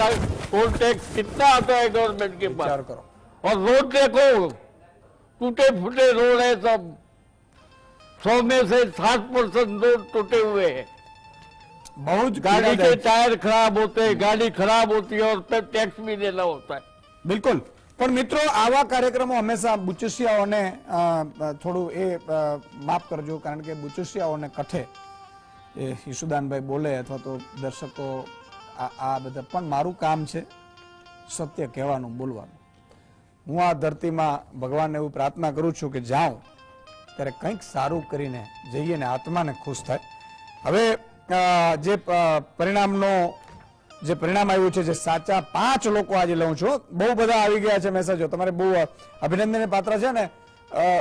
टोल टैक्स कितना आता है गवर्नमेंट के पास? विचार करो। और रोड देखो, टूटे फूटे रोड है सब। 100 में से 60% रोड टूटे हुए हैं। बहुत गाड़ी के पीड़ादायक। टायर खराब होते हैं, गाड़ी खराब होती है और फिर टैक्स भी देना होता है। બિલકુલ, પણ મિત્રો આવા કાર્યક્રમો હંમેશા બુચુસિયાઓને થોડું એ માફ કરજો, કારણ કે બુચુસિયાઓને કઠે એ ઈશુદાનભાઈ બોલે અથવા તો દર્શકો આ બધા, પણ મારું કામ છે સત્ય કહેવાનું, બોલવાનું. હું આ ધરતીમાં ભગવાનને એવું પ્રાર્થના કરું છું કે જાઉં ત્યારે કંઈક સારું કરીને જઈએ ને આત્માને ખુશ થાય. હવે જે પરિણામનો જે પરિણામ આવ્યું છે, જે સાચા 5 લોકો આજે લઉં છું. બહુ બધા આવી ગયા છે મેસેજો, તમારે બહુ અભિનંદનને પાત્ર છે ને,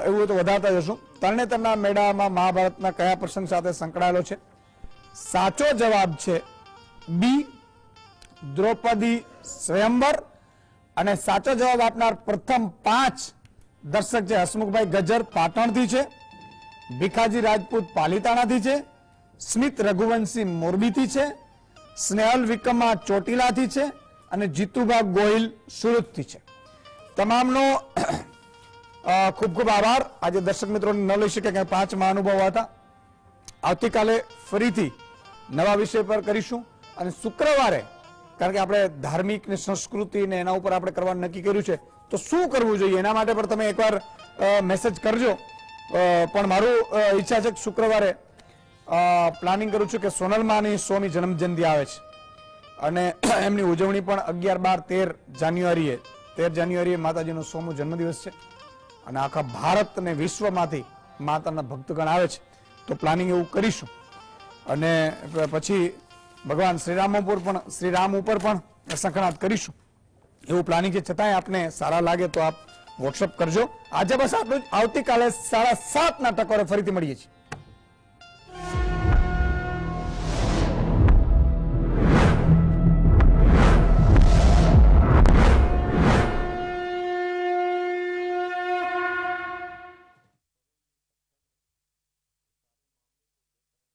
એવું તો વધારતા જશું. તરણેતરના મેળામાં મહાભારતના કયા પ્રસંગ સાથે સંકળાયેલો છે? સાચો જવાબ છે બી, દ્રૌપદી સ્વયંવર. અને સાચો જવાબ આપનાર પ્રથમ 5 દર્શક છે હસમુખભાઈ ગજ્જર પાટણથી છે, ભીખાજી રાજપૂત પાલીતાણાથી છે, સ્મિત રઘુવંશી મોરબીથી છે, સ્નેહલ વિકમા ચોટીલાથી છે અને જીતુભા ગોહિલ સુરતથી છે. તમામનો ખૂબ ખૂબ આભાર. આજે દર્શક મિત્રો ન લઈ શકે કે 5 મહાનુભાવો હતા. આવતીકાલે ફરીથી નવા વિષય પર કરીશું અને શુક્રવારે, કારણ કે આપણે ધાર્મિક ને સંસ્કૃતિ ને એના ઉપર આપણે કરવાનું નક્કી કર્યું છે, તો શું કરવું જોઈએ એના માટે પણ તમે એકવાર મેસેજ કરજો. પણ મારું ઈચ્છા છે કે શુક્રવારે પ્લાનિંગ કરું છું કે સોનલમાની 100મી જન્મજયંતિ આવે છે અને એમની ઉજવણી પણ 11, 12, 13 જાન્યુઆરીએ 13 જાન્યુઆરીએ માતાજીનો 100મો જન્મદિવસ છે અને આખા ભારત અને વિશ્વમાંથી માતાના ભક્તગણ આવે છે. તો પ્લાનિંગ એવું કરીશું અને પછી ભગવાન શ્રીરામ ઉપર પણ સંકળાત કરીશું એવું પ્લાનિંગ છે. છતાંય આપને સારા લાગે તો આપ વોટ્સઅપ કરજો. આજે બસ આટલું જ. આવતીકાલે 7:30 ટકોરે ફરીથી મળીએ છીએ.